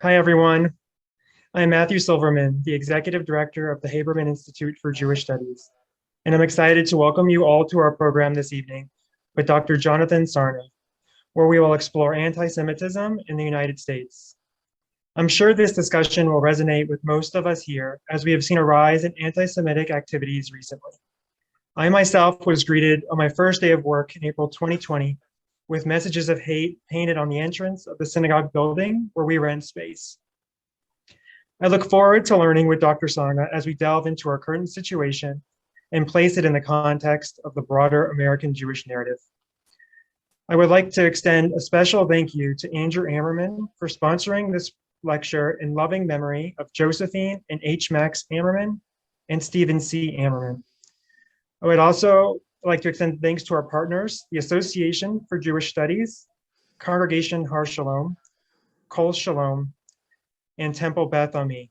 Hi, everyone. I'm Matthew Silverman, the Executive Director of the Haberman Institute for Jewish Studies, and I'm excited to welcome you all to our program this evening with Dr. Jonathan Sarna, where we will explore anti-Semitism in the United States. I'm sure this discussion will resonate with most of us here, as we have seen a rise in anti-Semitic activities recently. I myself was greeted on my first day of work in April 2020 with messages of hate painted on the entrance of the synagogue building where we rent space. I look forward to learning with Dr. Sarna as we delve into our current situation and place it in the context of the broader American Jewish narrative. I would like to extend a special thank you to Andrew Ammerman for sponsoring this lecture in loving memory of Josephine and H. Max Ammerman and Stephen C. Ammerman. I would also like to extend thanks to our partners, the Association for Jewish Studies, Congregation Har Shalom, Kol Shalom, and Temple Beth Ami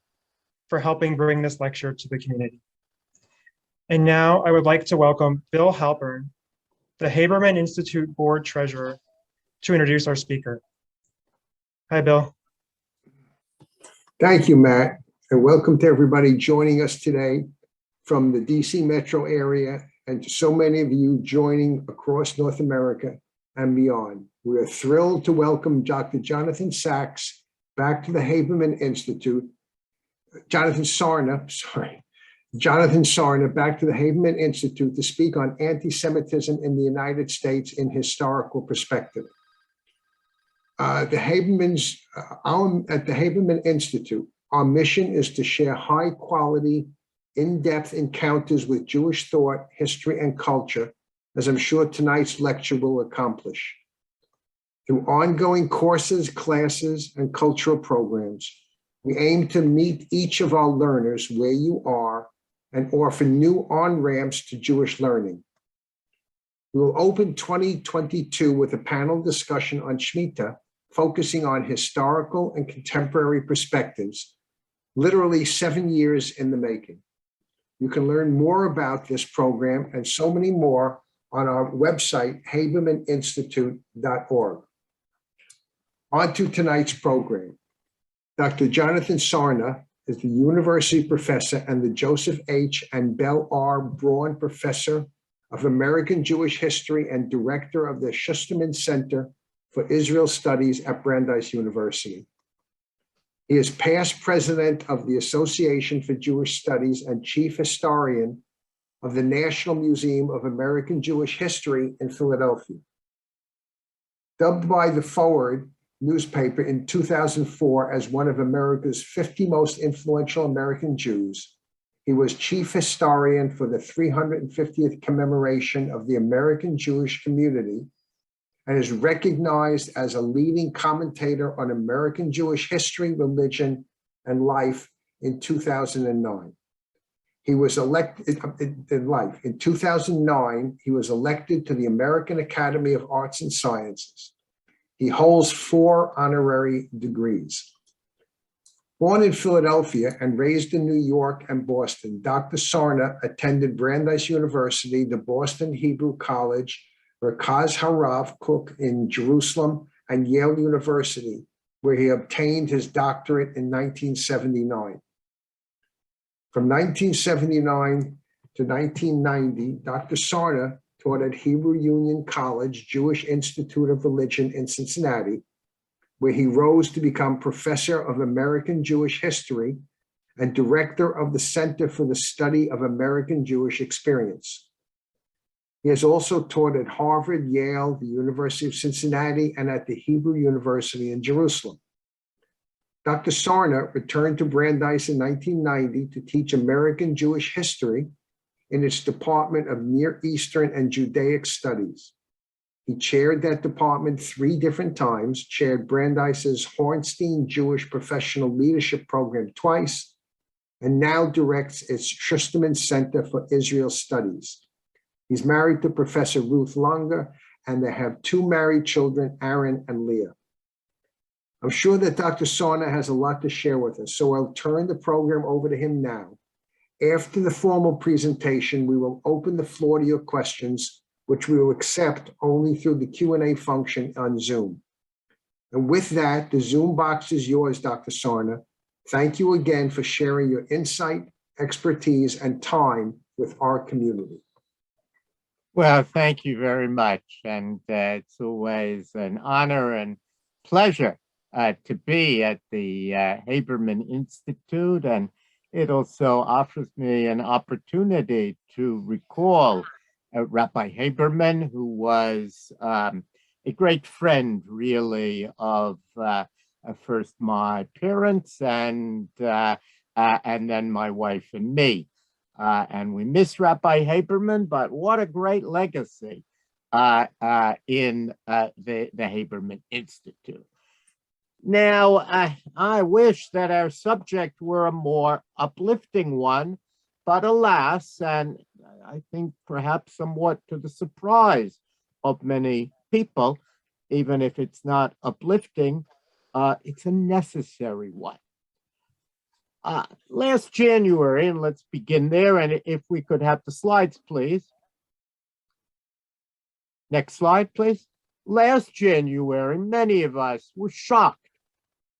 for helping bring this lecture to the community. And now I would like to welcome Bill Halpern, the Haberman Institute Board Treasurer, to introduce our speaker. Hi, Bill. Thank you, Matt, and welcome to everybody joining us today from the DC metro area and to so many of you joining across North America and beyond. We are thrilled to welcome Dr. Jonathan Sachs back to the Haberman Institute. Jonathan Sarna back to the Haberman Institute to speak on anti-Semitism in the United States in historical perspective. At the Haberman Institute, our mission is to share high quality, in-depth encounters with Jewish thought, history, and culture, as I'm sure tonight's lecture will accomplish. Through ongoing courses, classes, and cultural programs, we aim to meet each of our learners where you are and offer new on-ramps to Jewish learning. We will open 2022 with a panel discussion on Shemitah, focusing on historical and contemporary perspectives, literally 7 years in the making. You can learn more about this program and so many more on our website, habermaninstitute.org. On to tonight's program. Dr. Jonathan Sarna is the University Professor and the Joseph H. and Bell R. Braun Professor of American Jewish History and Director of the Schusterman Center for Israel Studies at Brandeis University. He is past president of the Association for Jewish Studies and chief historian of the National Museum of American Jewish History in Philadelphia. Dubbed by the Forward newspaper in 2004 as one of America's 50 most influential American Jews, he was chief historian for the 350th commemoration of the American Jewish community and is recognized as a leading commentator on American Jewish history, religion, and life in 2009. He was elected in 2009, he was elected to the American Academy of Arts and Sciences. He holds 4 honorary degrees. Born in Philadelphia and raised in New York and Boston, Dr. Sarna attended Brandeis University, the Boston Hebrew College, Merkaz Harav Kook in Jerusalem, and Yale University, where he obtained his doctorate in 1979. From 1979 to 1990, Dr. Sarna taught at Hebrew Union College, Jewish Institute of Religion in Cincinnati, where he rose to become Professor of American Jewish History and Director of the Center for the Study of American Jewish Experience. He has also taught at Harvard, Yale, the University of Cincinnati, and at the Hebrew University in Jerusalem. Dr. Sarna returned to Brandeis in 1990 to teach American Jewish history in its Department of Near Eastern and Judaic Studies. He chaired that department 3 different times, chaired Brandeis's Hornstein Jewish Professional Leadership Program twice, and now directs its Schusterman Center for Israel Studies. He's married to Professor Ruth Langer, and they have 2 married children, Aaron and Leah. I'm sure that Dr. Sarna has a lot to share with us, so I'll turn the program over to him now. After the formal presentation, we will open the floor to your questions, which we will accept only through the Q&A function on Zoom. And with that, the Zoom box is yours, Dr. Sarna. Thank you again for sharing your insight, expertise, and time with our community. Well, thank you very much. And it's always an honor and pleasure to be at the Haberman Institute. And it also offers me an opportunity to recall Rabbi Haberman, who was a great friend, really, of first my parents and then my wife and me. And we miss Rabbi Haberman, but what a great legacy in the Haberman Institute. Now, I wish that our subject were a more uplifting one, but alas, and I think perhaps somewhat to the surprise of many people, even if it's not uplifting, it's a necessary one. Last January, and let's begin there, and if we could have the slides, please. Next slide, please. Last January, many of us were shocked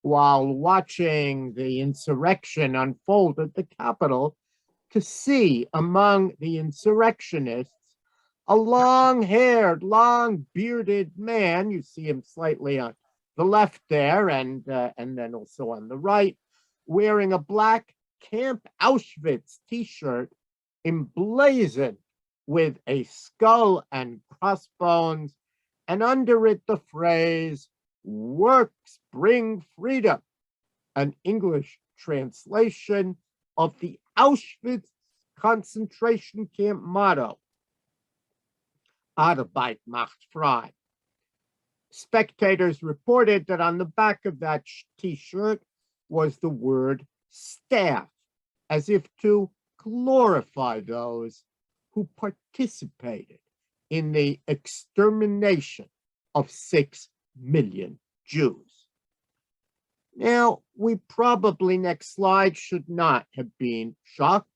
while watching the insurrection unfold at the Capitol to see among the insurrectionists a long-haired, long-bearded man. You see him slightly on the left there, and then also on the right, wearing a black Camp Auschwitz t-shirt emblazoned with a skull and crossbones, and under it the phrase, "Works bring freedom," an English translation of the Auschwitz concentration camp motto, Arbeit macht frei. Spectators reported that on the back of that t-shirt was the word staff, as if to glorify those who participated in the extermination of 6 million Jews. Now, we probably, next slide, should not have been shocked.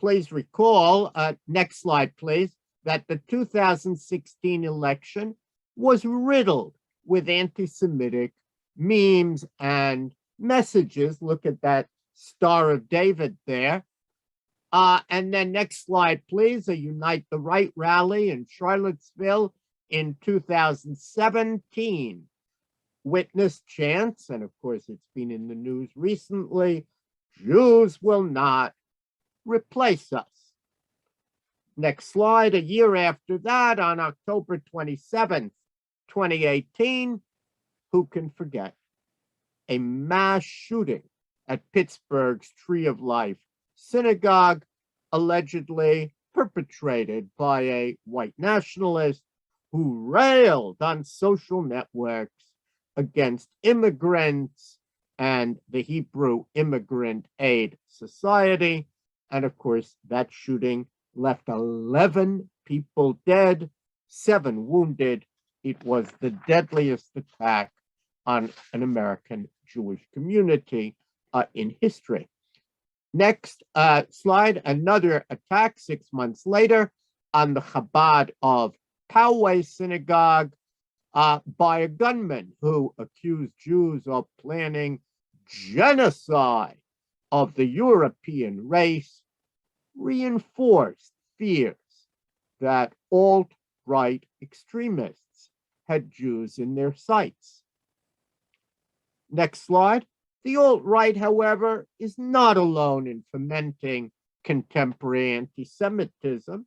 Please recall, next slide, please, that the 2016 election was riddled with anti-Semitic memes and messages. Look at that Star of David there. And then next slide, please, a Unite the Right rally in Charlottesville in 2017. Witness chants, and of course it's been in the news recently, "Jews will not replace us." Next slide, a year after that, on October 27th, 2018, who can forget? A mass shooting at Pittsburgh's Tree of Life synagogue, allegedly perpetrated by a white nationalist who railed on social networks against immigrants and the Hebrew Immigrant Aid Society. And of course, that shooting left 11 people dead, 7 wounded. It was the deadliest attack on an American Jewish community in history. Next slide, another attack 6 months later on the Chabad of Poway Synagogue by a gunman who accused Jews of planning genocide of the European race, reinforced fears that alt-right extremists had Jews in their sights. Next slide. The alt-right, however, is not alone in fomenting contemporary anti-Semitism.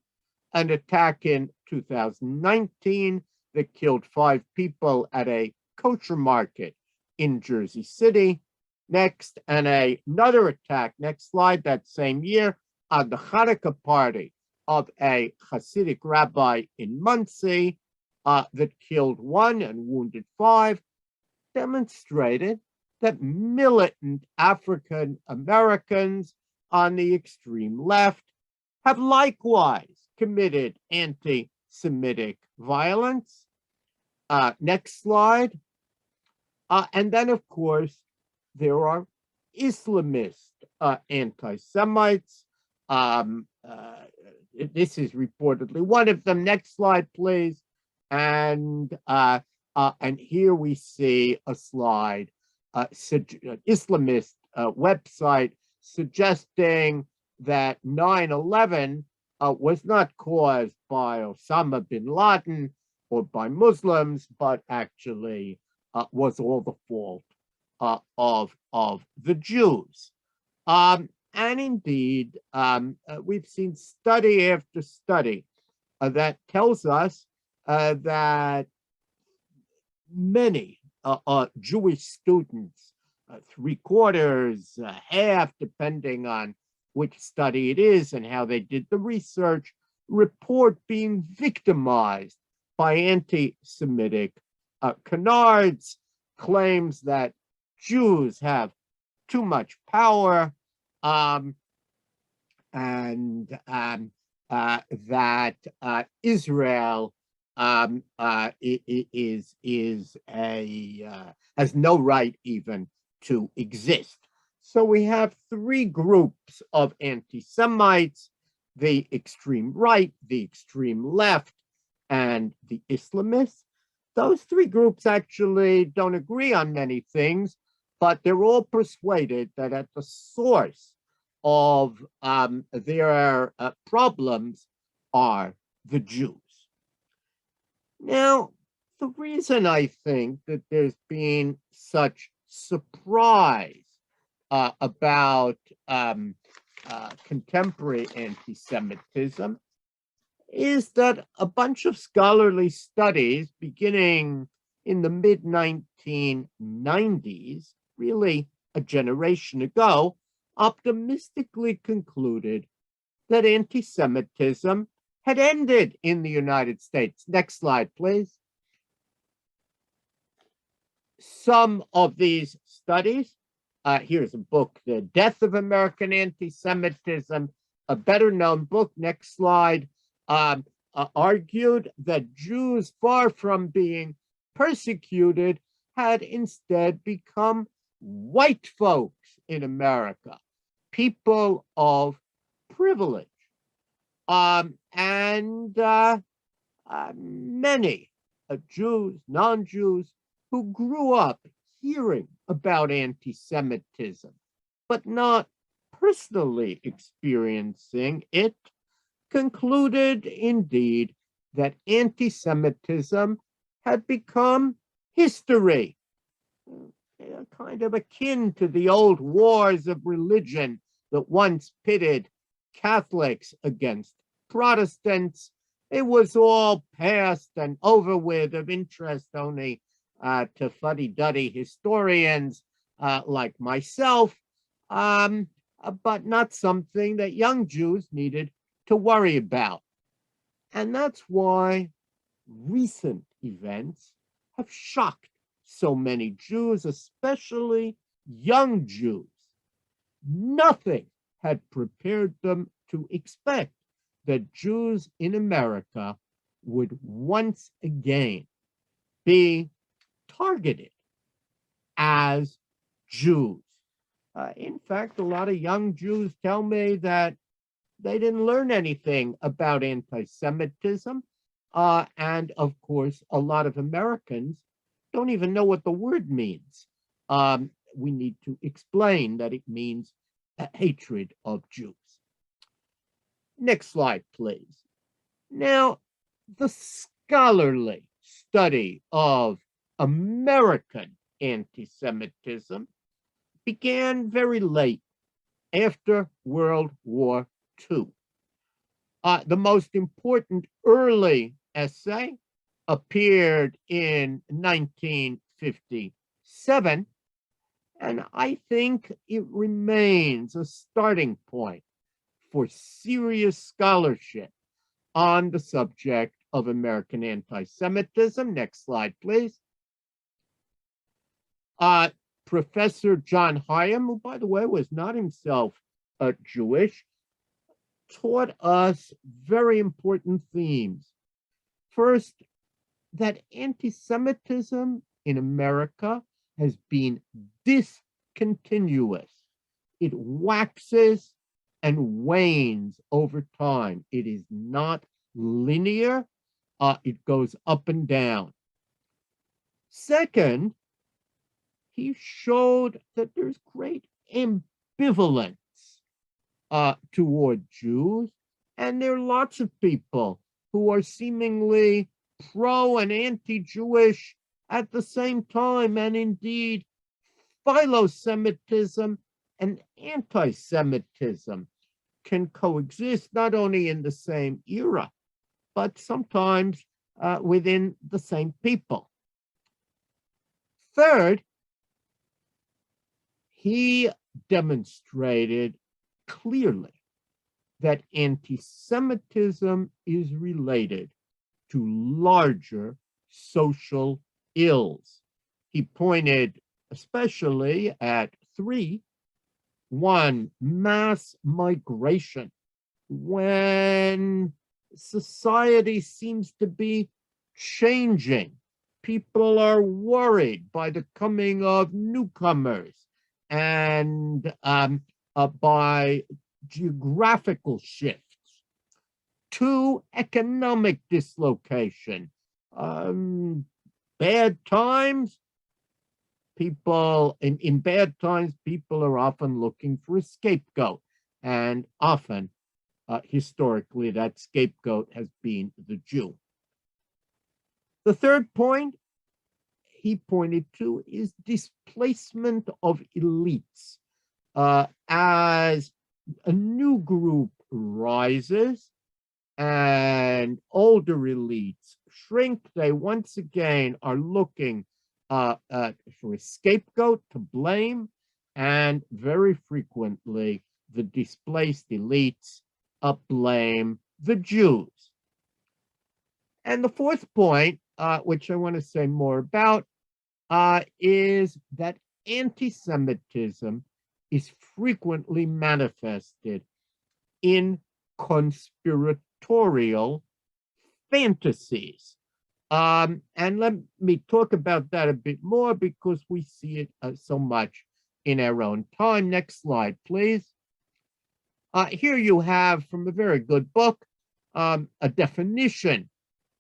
An attack in 2019 that killed 5 people at a kosher market in Jersey City. Next, and another attack, next slide, that same year, on the Hanukkah party of a Hasidic rabbi in Muncie that killed 1 and wounded 5, demonstrated that militant African Americans on the extreme left have likewise committed anti-Semitic violence. Next slide. And then, of course, there are Islamist anti-Semites. This is reportedly one of them. Next slide, please. And And here we see a slide, Islamist website suggesting that 9/11 was not caused by Osama bin Laden or by Muslims, but actually was all the fault of the Jews. And indeed, we've seen study after study that tells us that many Jewish students, three-quarters, half, depending on which study it is and how they did the research, report being victimized by anti-Semitic canards, claims that Jews have too much power, and that Israel has no right even to exist. So we have three groups of anti-Semites: the extreme right, the extreme left, and the Islamists. Those three groups actually don't agree on many things, but they're all persuaded that at the source of their problems are the Jews. Now, the reason I think that there's been such surprise about contemporary anti-Semitism is that a bunch of scholarly studies beginning in the mid-1990s, really a generation ago, optimistically concluded that anti-Semitism had ended in the United States. Next slide, please. Some of these studies, here's a book, The Death of American Anti-Semitism, a better known book, next slide, argued that Jews, far from being persecuted, had instead become white folks in America, people of privilege. Many Jews, non-Jews, who grew up hearing about anti-Semitism, but not personally experiencing it, concluded indeed that anti-Semitism had become history, kind of akin to the old wars of religion that once pitted Catholics against Protestants. It was all past and over with, of interest only to fuddy-duddy historians like myself, but not something that young Jews needed to worry about. And that's why recent events have shocked so many Jews, especially young Jews. Nothing had prepared them to expect that Jews in America would once again be targeted as Jews. In fact, a lot of young Jews tell me that they didn't learn anything about anti-Semitism. And of course, a lot of Americans don't even know what the word means. We need to explain that it means hatred of Jews. Next slide, please. Now, the scholarly study of American anti-Semitism began very late after World War II. The most important early essay appeared in 1957, and I think it remains a starting point for serious scholarship on the subject of American anti-Semitism. Next slide, please. Professor John Hyam, who, by the way, was not himself Jewish, taught us very important themes. First, that anti-Semitism in America has been discontinuous. It waxes and wanes over time. It is not linear. It goes up and down. Second, he showed that there's great ambivalence toward Jews, and there are lots of people who are seemingly pro and anti-Jewish at the same time, and indeed philo-Semitism and anti-Semitism can coexist not only in the same era, but sometimes within the same people. Third, he demonstrated clearly that anti-Semitism is related to larger social ills. He pointed especially at three. One, mass migration. When society seems to be changing, people are worried by the coming of newcomers and by geographical shifts. Two, economic dislocation. Bad times, people in bad times, people are often looking for a scapegoat, and often historically that scapegoat has been the Jew. The third point he pointed to is displacement of elites. As a new group rises and older elites shrink, they once again are looking for a scapegoat to blame, and very frequently the displaced elites blame the Jews. And the fourth point, which I want to say more about, is that anti-Semitism is frequently manifested in conspiratorial fantasies. And let me talk about that a bit more because we see it so much in our own time. Next slide, please. Here you have from a very good book a definition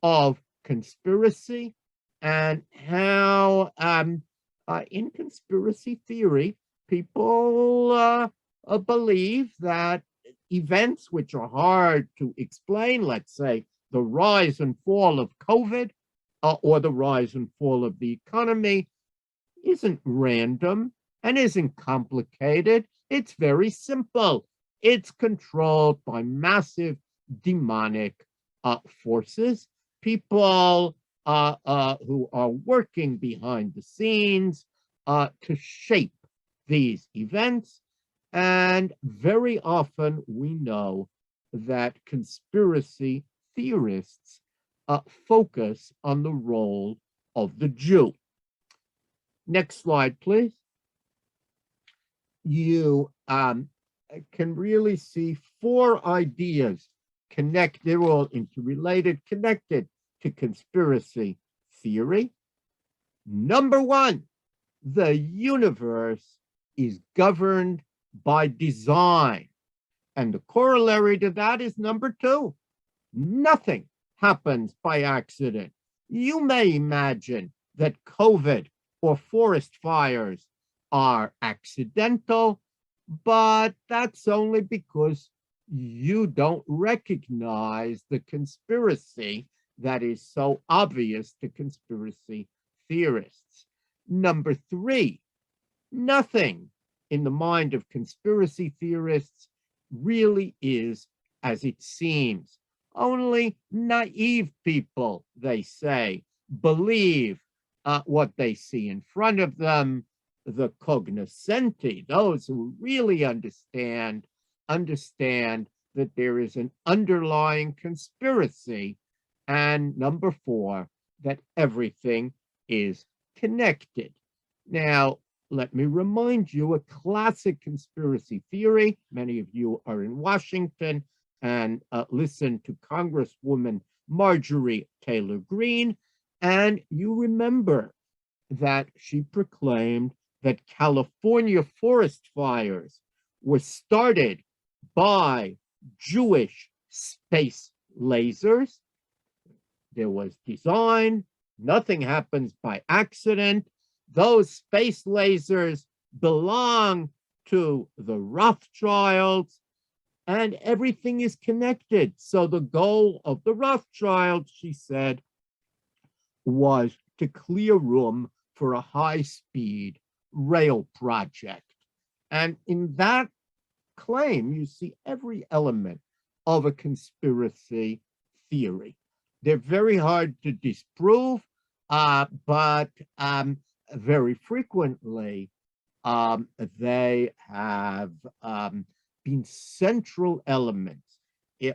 of conspiracy and how in conspiracy theory, people believe that events which are hard to explain, let's say the rise and fall of COVID or the rise and fall of the economy, isn't random and isn't complicated. It's very simple. It's controlled by massive demonic forces, people who are working behind the scenes to shape these events. And very often we know that conspiracy theorists focus on the role of the Jew. Next slide, please. You can really see four ideas connected, they're all interrelated, connected to conspiracy theory. Number one, the universe is governed by design. And the corollary to that is number two, nothing happens by accident. You may imagine that COVID or forest fires are accidental, but that's only because you don't recognize the conspiracy that is so obvious to conspiracy theorists. Number three, nothing in the mind of conspiracy theorists really is as it seems. Only naive people, they say, believe what they see in front of them. The cognoscenti, those who really understand that there is an underlying conspiracy. And number four, that everything is connected. Now, let me remind you a classic conspiracy theory. Many of you are in Washington and listen to Congresswoman Marjorie Taylor Greene, and you remember that she proclaimed that California forest fires were started by Jewish space lasers. There was design, Nothing happens by accident. Those space lasers belong to the Rothschilds, and everything is connected. So the goal of the Rothschilds, she said, was to clear room for a high-speed rail project. And in that claim, you see every element of a conspiracy theory. They're very hard to disprove, but very frequently they have been central elements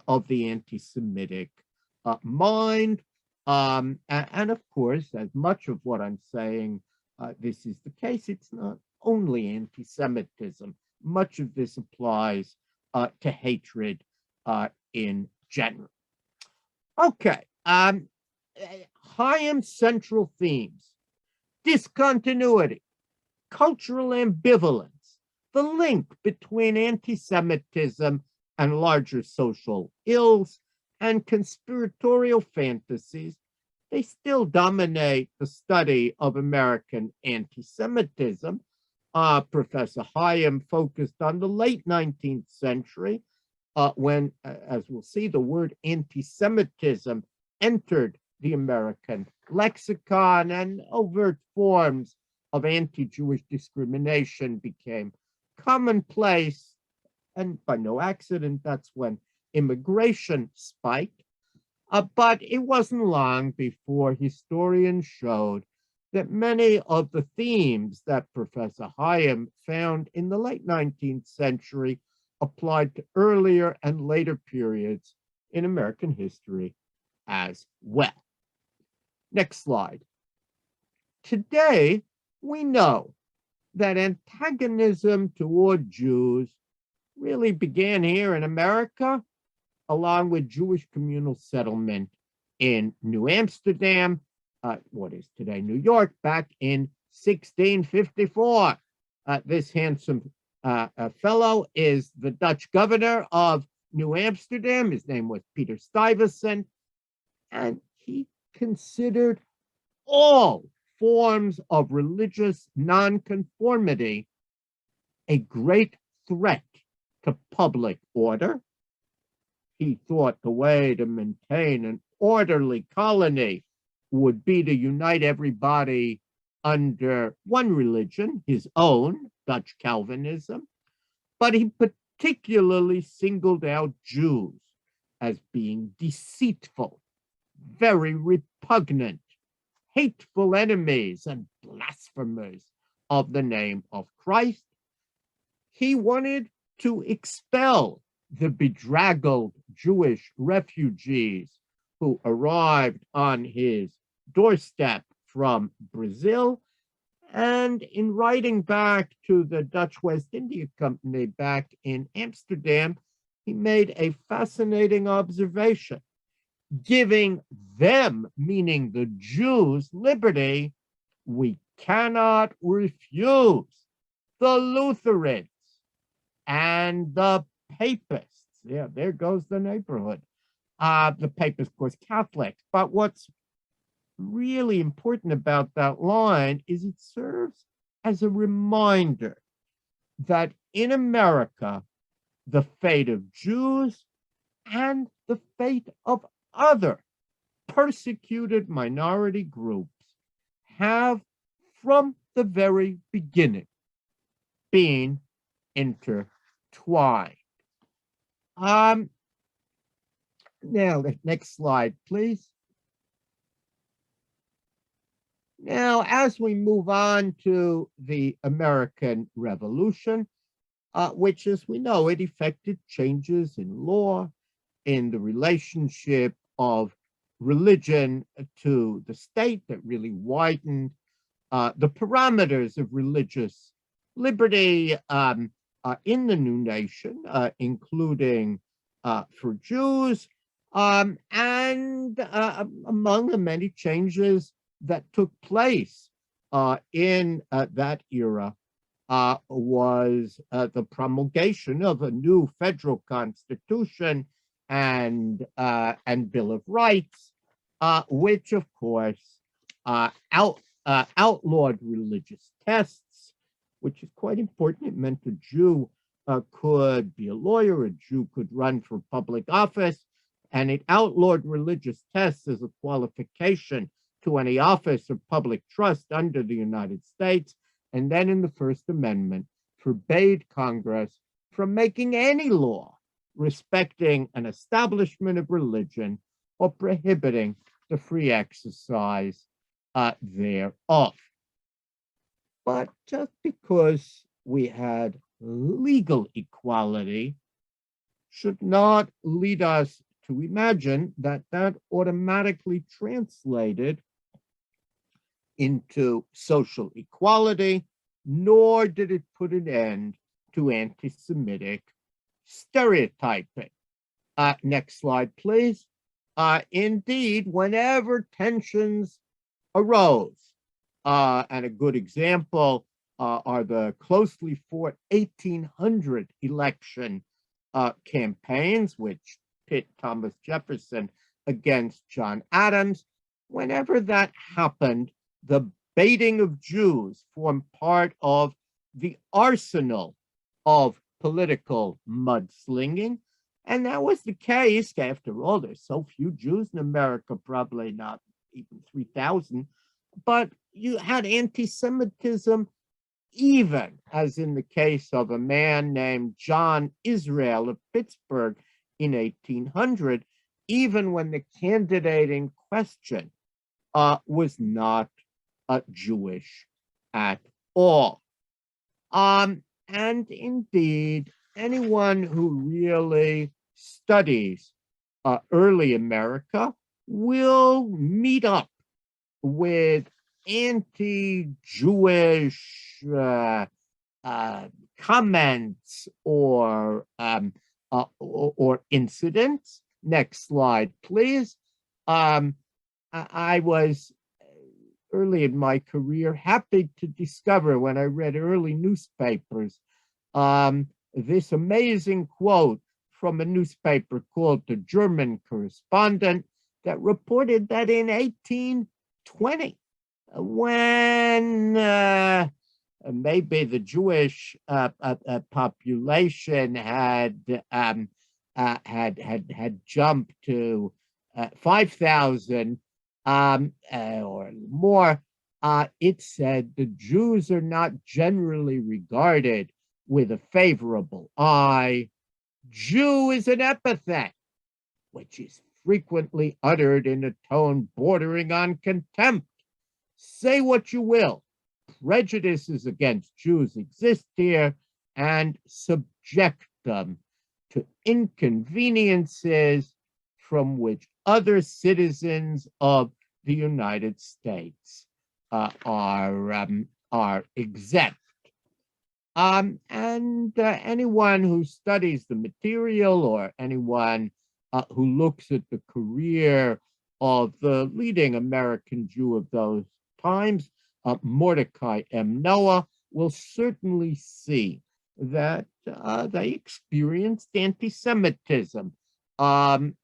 of the anti-Semitic mind. And of course, as much of what I'm saying, this is the case, it's not only anti-Semitism. Much of this applies to hatred in general. Okay, Chaim's central themes: discontinuity, cultural ambivalence, the link between anti-Semitism and larger social ills, and conspiratorial fantasies. They still dominate the study of American anti-Semitism. Professor Chaim focused on the late 19th century when, as we'll see, the word anti-Semitism entered the American lexicon and overt forms of anti-Jewish discrimination became commonplace. And by no accident, that's when immigration spiked. But it wasn't long before historians showed that many of the themes that Professor Chaim found in the late 19th century applied to earlier and later periods in American history as well. Next slide. Today, we know that antagonism toward Jews really began here in America, along with Jewish communal settlement in New Amsterdam, what is today New York, back in 1654. This handsome fellow is the Dutch governor of New Amsterdam. His name was Peter Stuyvesant, and he considered all forms of religious nonconformity a great threat to public order. He thought the way to maintain an orderly colony would be to unite everybody under one religion, his own, Dutch Calvinism, but he particularly singled out Jews as being deceitful, very repugnant, hateful enemies and blasphemers of the name of Christ. He wanted to expel the bedraggled Jewish refugees who arrived on his doorstep from Brazil. And in writing back to the Dutch West India Company back in Amsterdam, he made a fascinating observation. Giving them, meaning the Jews, liberty, we cannot refuse the Lutherans and the Papists. Yeah, there goes the neighborhood. The Papists, of course, Catholics. But what's really important about that line is it serves as a reminder that in America, the fate of Jews and the fate of other persecuted minority groups have, from the very beginning, been intertwined. Now, the next slide, please. Now, as we move on to the American Revolution, which, as we know, it effected changes in law, in the relationship of religion to the state that really widened the parameters of religious liberty in the new nation, including for Jews, and among the many changes that took place in that era was the promulgation of a new federal constitution and Bill of Rights, which, of course, outlawed religious tests, which is quite important. It meant a Jew could be a lawyer, a Jew could run for public office, and it outlawed religious tests as a qualification to any office of public trust under the United States. And then in the First Amendment, forbade Congress from making any law respecting an establishment of religion or prohibiting the free exercise thereof. But just because we had legal equality should not lead us to imagine that that automatically translated into social equality, nor did it put an end to anti-Semitic stereotyping. Next slide, please. Indeed, whenever tensions arose, and a good example are the closely fought 1800 election campaigns, which pit Thomas Jefferson against John Adams. Whenever that happened, the baiting of Jews formed part of the arsenal of political mudslinging. And that was the case. After all, there's so few Jews in America, probably not even 3,000. But you had anti-Semitism, even as in the case of a man named John Israel of Pittsburgh in 1800, even when the candidate in question was not Jewish at all. And indeed, anyone who really studies early America will meet up with anti-Jewish comments or incidents. Next slide, please. I was early in my career happy to discover when I read early newspapers this amazing quote from a newspaper called The German Correspondent that reported that in 1820, when maybe the Jewish population had jumped to 5,000 or more, it said the Jews are not generally regarded with a favorable eye. Jew is an epithet, which is frequently uttered in a tone bordering on contempt. Say what you will, prejudices against Jews exist here, and subject them to inconveniences from which other citizens of the United States are exempt. And anyone who studies the material, or anyone who looks at the career of the leading American Jew of those times, Mordecai M. Noah, will certainly see that they experienced anti-Semitism. And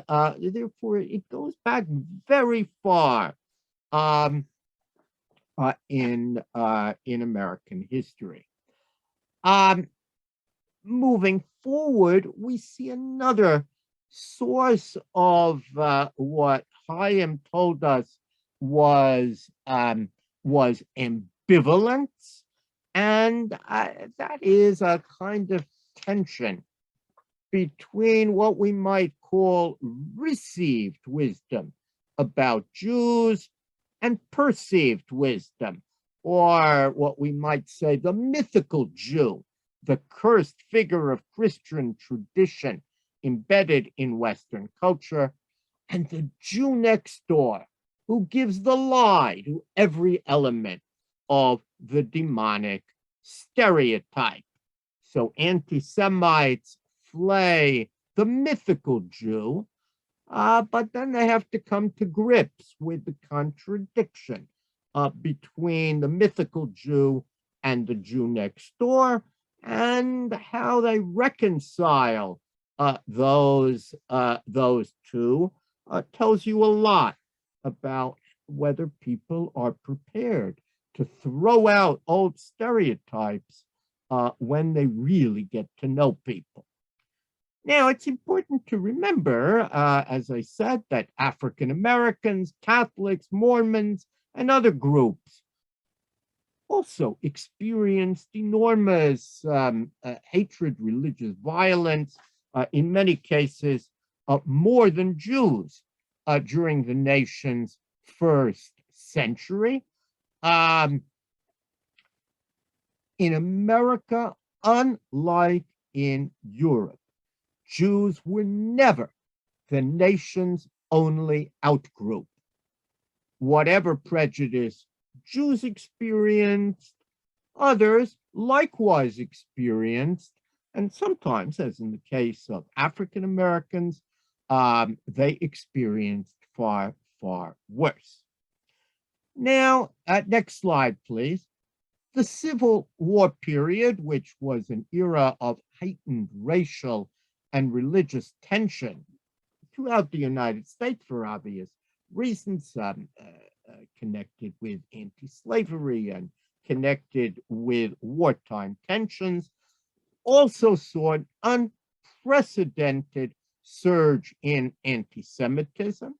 therefore, it goes back very far in American history. Moving forward, we see another source of what Chaim told us was ambivalence, and that is a kind of tension between what we might call received wisdom about Jews and perceived wisdom, or what we might say the mythical Jew, the cursed figure of Christian tradition embedded in Western culture, and the Jew next door, who gives the lie to every element of the demonic stereotype. So anti-Semites flay the mythical Jew, but then they have to come to grips with the contradiction between the mythical Jew and the Jew next door, and how they reconcile those two tells you a lot about whether people are prepared to throw out old stereotypes when they really get to know people. Now, it's important to remember, as I said, that African Americans, Catholics, Mormons, and other groups also experienced enormous hatred, religious violence, in many cases, more than Jews during the nation's first century. In America, unlike in Europe, Jews were never the nation's only outgroup. Whatever prejudice Jews experienced, others likewise experienced, and sometimes, as in the case of African Americans, they experienced far, far worse. Now, next slide, please. The Civil War period, which was an era of heightened racial and religious tension throughout the United States for obvious reasons, connected with anti-slavery and connected with wartime tensions, also saw an unprecedented surge in anti-Semitism.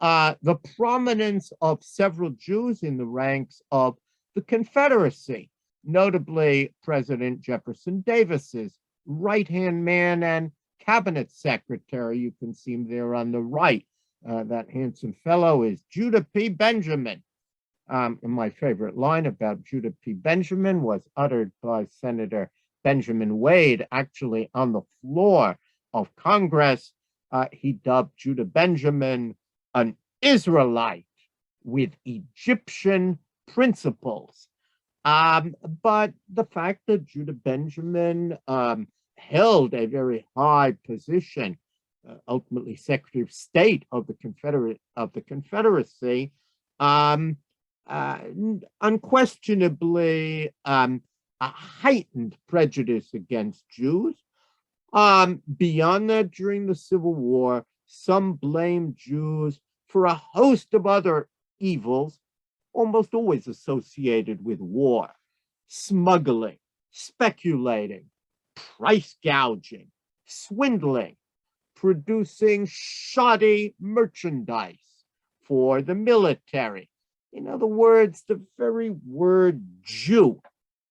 The prominence of several Jews in the ranks of the Confederacy, notably President Jefferson Davis's right-hand man and cabinet secretary. You can see him there on the right. That handsome fellow is Judah P. Benjamin. And my favorite line about Judah P. Benjamin was uttered by Senator Benjamin Wade, actually on the floor of Congress. He dubbed Judah Benjamin an Israelite with Egyptian principles. But the fact that Judah Benjamin held a very high position, ultimately Secretary of State of the Confederacy, unquestionably a heightened prejudice against Jews. Beyond that, during the Civil War, some blamed Jews for a host of other evils, almost always associated with war: smuggling, speculating, price gouging, swindling, producing shoddy merchandise for the military. In other words, the very word Jew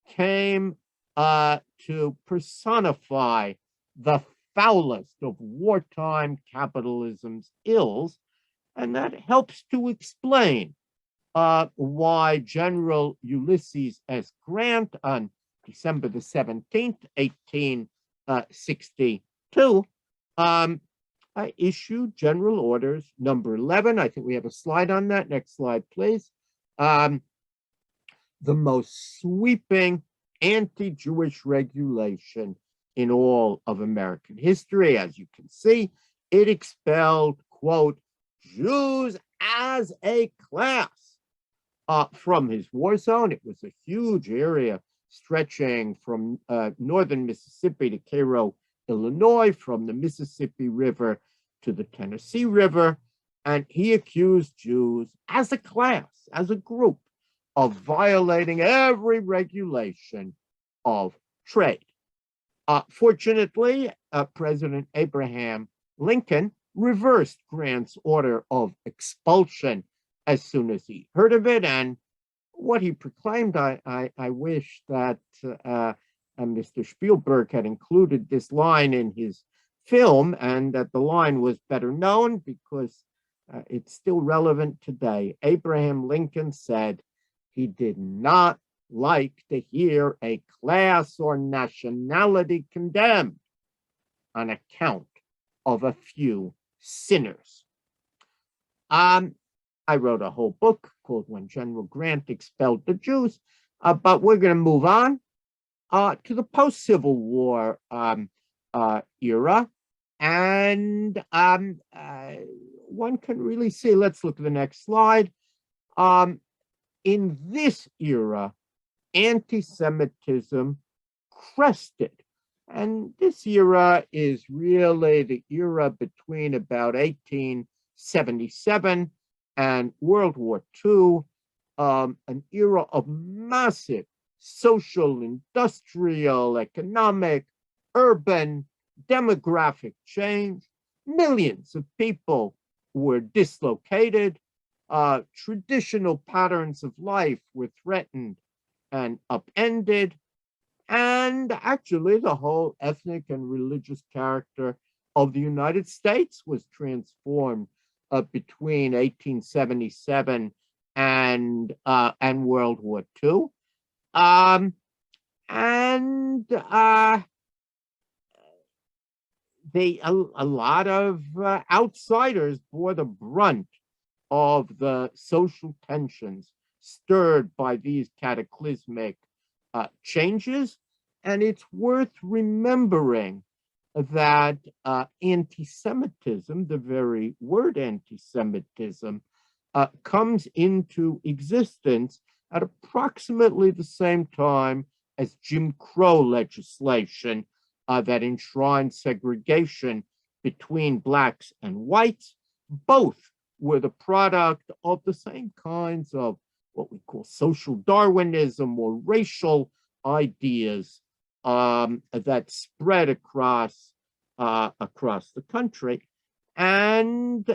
came to personify the foulest of wartime capitalism's ills, and that helps to explain why General Ulysses S. Grant on December the 17th, 1862, issued General Orders number 11. I think we have a slide on that. Next slide, please. The most sweeping anti-Jewish regulation in all of American history. As you can see, it expelled, quote, Jews as a class from his war zone. It was a huge area stretching from northern Mississippi to Cairo, Illinois, from the Mississippi River to the Tennessee River. And he accused Jews as a class, as a group, of violating every regulation of trade. Fortunately, President Abraham Lincoln reversed Grant's order of expulsion as soon as he heard of it. And what he proclaimed, I wish that Mr. Spielberg had included this line in his film, and that the line was better known, because it's still relevant today. Abraham Lincoln said he did not like to hear a class or nationality condemned on account of a few sinners. I wrote a whole book called When General Grant Expelled the Jews, but we're going to move on to the post-Civil War era. And one can really see, let's look at the next slide. In this era, anti-Semitism crested. And this era is really the era between about 1877 and World War II, an era of massive social, industrial, economic, urban, demographic change. Millions of people were dislocated. Traditional patterns of life were threatened and upended. And actually, the whole ethnic and religious character of the United States was transformed between 1877 and World War II. A lot of outsiders bore the brunt of the social tensions stirred by these cataclysmic changes. And it's worth remembering that anti-Semitism, the very word anti-Semitism, comes into existence at approximately the same time as Jim Crow legislation that enshrined segregation between blacks and whites. Both were the product of the same kinds of what we call social Darwinism or racial ideas that spread across the country. And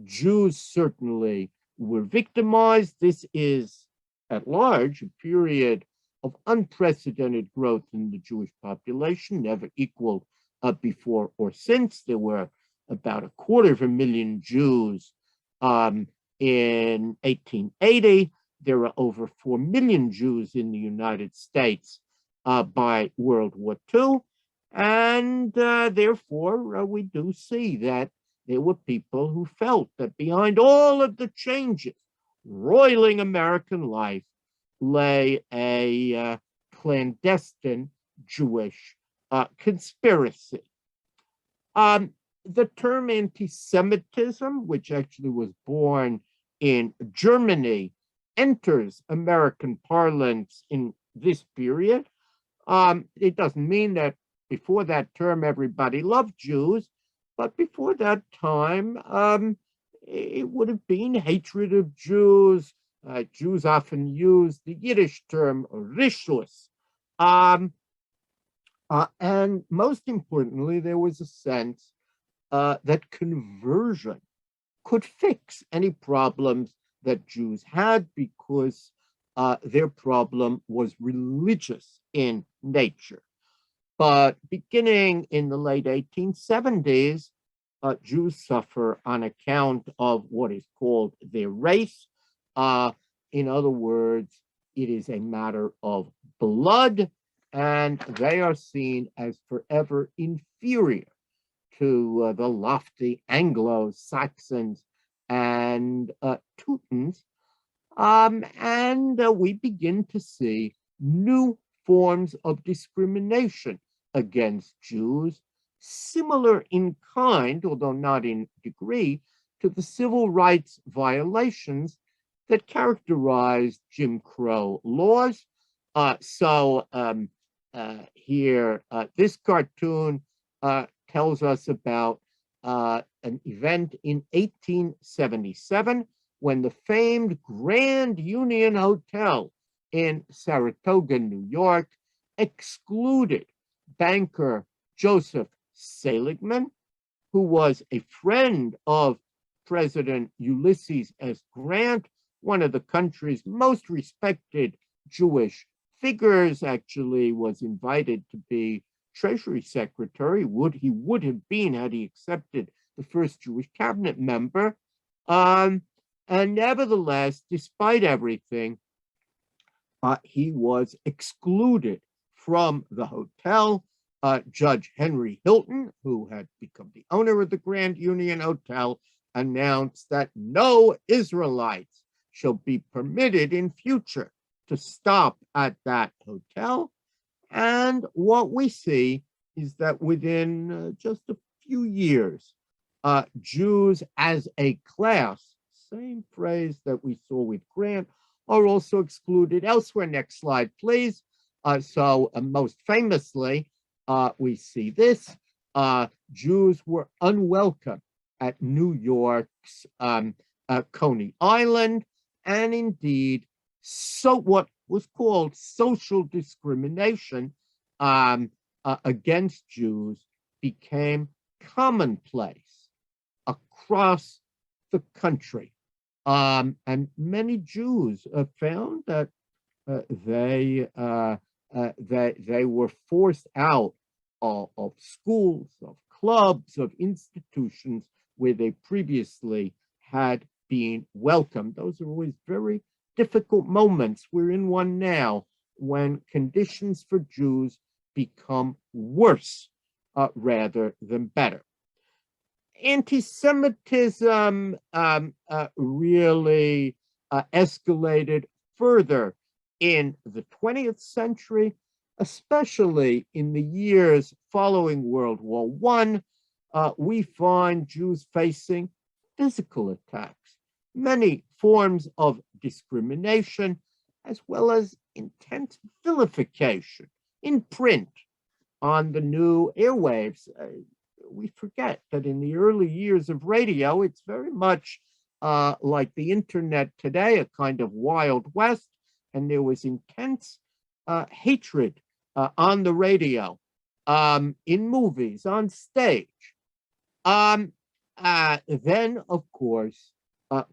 Jews certainly were victimized. This is, at large, a period of unprecedented growth in the Jewish population, never equaled before or since. There were about 250,000 Jews in 1880. There are over 4 million Jews in the United States by World War II. And therefore, we do see that there were people who felt that behind all of the changes roiling American life lay a clandestine Jewish conspiracy. The term anti-Semitism, which actually was born in Germany, enters American parlance in this period. It doesn't mean that before that term everybody loved Jews, but before that time, it would have been hatred of Jews. Jews often used the Yiddish term rishus. And most importantly, there was a sense that conversion could fix any problems that Jews had because their problem was religious in nature. But beginning in the late 1870s, Jews suffer on account of what is called their race. In other words, it is a matter of blood, and they are seen as forever inferior to the lofty Anglo-Saxons and Teutons. And we begin to see new forms of discrimination against Jews, similar in kind, although not in degree, to the civil rights violations that characterized Jim Crow laws. Here, this cartoon tells us about an event in 1877 when the famed Grand Union Hotel in Saratoga, New York, excluded banker Joseph Seligman, who was a friend of President Ulysses S. Grant, one of the country's most respected Jewish figures, actually was invited to be Treasury Secretary. He would have been had he accepted the first Jewish cabinet member. And nevertheless, despite everything, he was excluded from the hotel. Judge Henry Hilton, who had become the owner of the Grand Union Hotel, announced that no Israelites shall be permitted in future to stop at that hotel. And what we see is that within just a few years, Jews as a class, same phrase that we saw with Grant, are also excluded elsewhere. Next slide, please. Most famously, we see this. Jews were unwelcome at New York's Coney Island, and indeed, so what was called social discrimination against Jews became commonplace across the country. And many Jews found that they were forced out of schools, of clubs, of institutions where they previously had been welcomed. Those are always very difficult moments. We're in one now when conditions for Jews become worse rather than better. Anti-Semitism really escalated further in the 20th century, especially in the years following World War I. We find Jews facing physical attacks, many forms of discrimination, as well as intense vilification in print, on the new airwaves. We forget that in the early years of radio, it's very much like the internet today, a kind of Wild West, and there was intense hatred on the radio, in movies, on stage. Then, of course,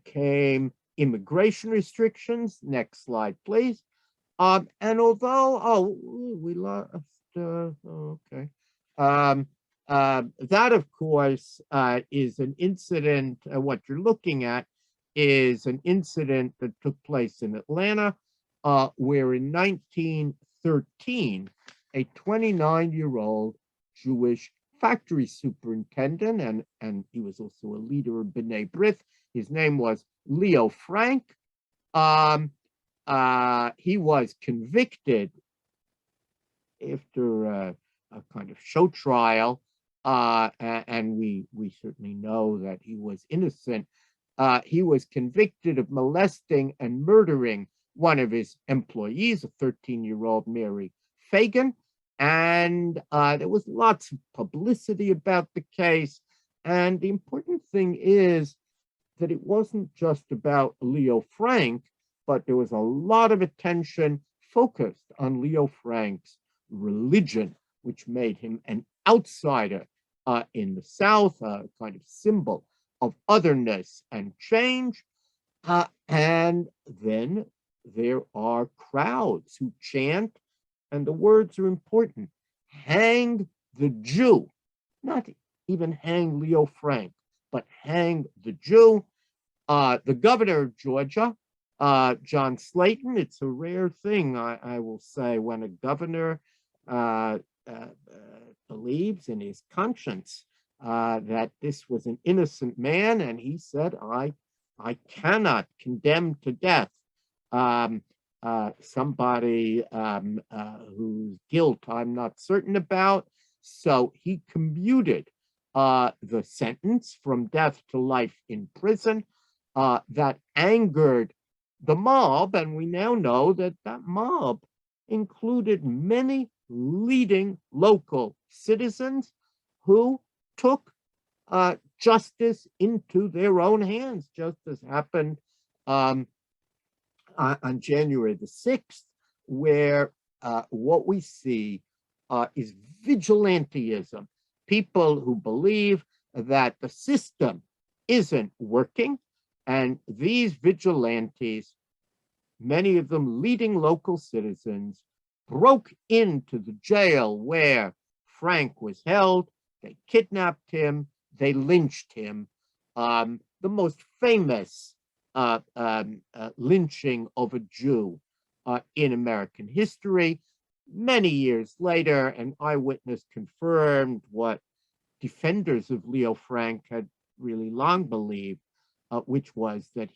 came immigration restrictions. Next slide, please. And although, we lost, okay. That, of course, is an incident. What you're looking at is an incident that took place in Atlanta, where in 1913, a 29-year-old Jewish factory superintendent, and he was also a leader of B'nai B'rith. His name was Leo Frank. He was convicted after a kind of show trial, and we certainly know that he was innocent. He was convicted of molesting and murdering one of his employees, a 13-year-old Mary Fagan, and there was lots of publicity about the case. And the important thing is that it wasn't just about Leo Frank, but there was a lot of attention focused on Leo Frank's religion, which made him an outsider in the South, a kind of symbol of otherness and change. And then there are crowds who chant, and the words are important: hang the Jew, not even hang Leo Frank, but hang the Jew. The governor of Georgia, John Slayton, it's a rare thing, I will say, when a governor believes in his conscience that this was an innocent man, and he said, I cannot condemn to death somebody whose guilt I'm not certain about. So he commuted the sentence from death to life in prison. That angered the mob, and we now know that that mob included many leading local citizens who took justice into their own hands, just as happened on January the 6th, where what we see is vigilantism, people who believe that the system isn't working, and these vigilantes, many of them leading local citizens, broke into the jail where Frank was held. They kidnapped him, they lynched him. The most famous lynching of a Jew in American history. Many years later, an eyewitness confirmed what defenders of Leo Frank had really long believed, which was that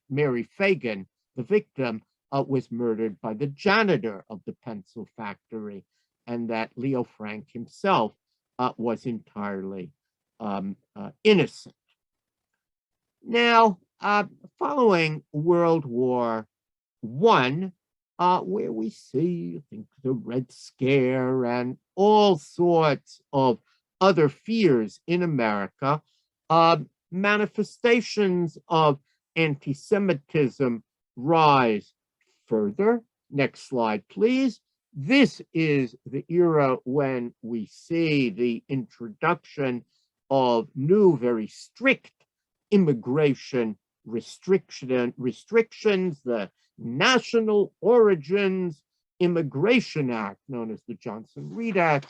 Mary Fagan, the victim, was murdered by the janitor of the pencil factory, and that Leo Frank himself was entirely innocent. Now, following World War I, where we see, I think, the Red Scare and all sorts of other fears in America, Manifestations of anti-Semitism rise further. Next slide, please. This is the era when we see the introduction of new, very strict immigration restrictions, the National Origins Immigration Act, known as the Johnson-Reed Act,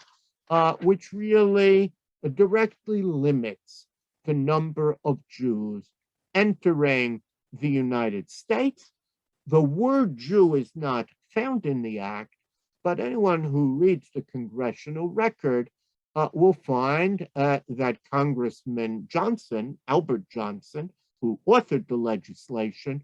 which really directly limits the number of Jews entering the United States. The word Jew is not found in the act, but anyone who reads the congressional record will find that Congressman Johnson, Albert Johnson, who authored the legislation,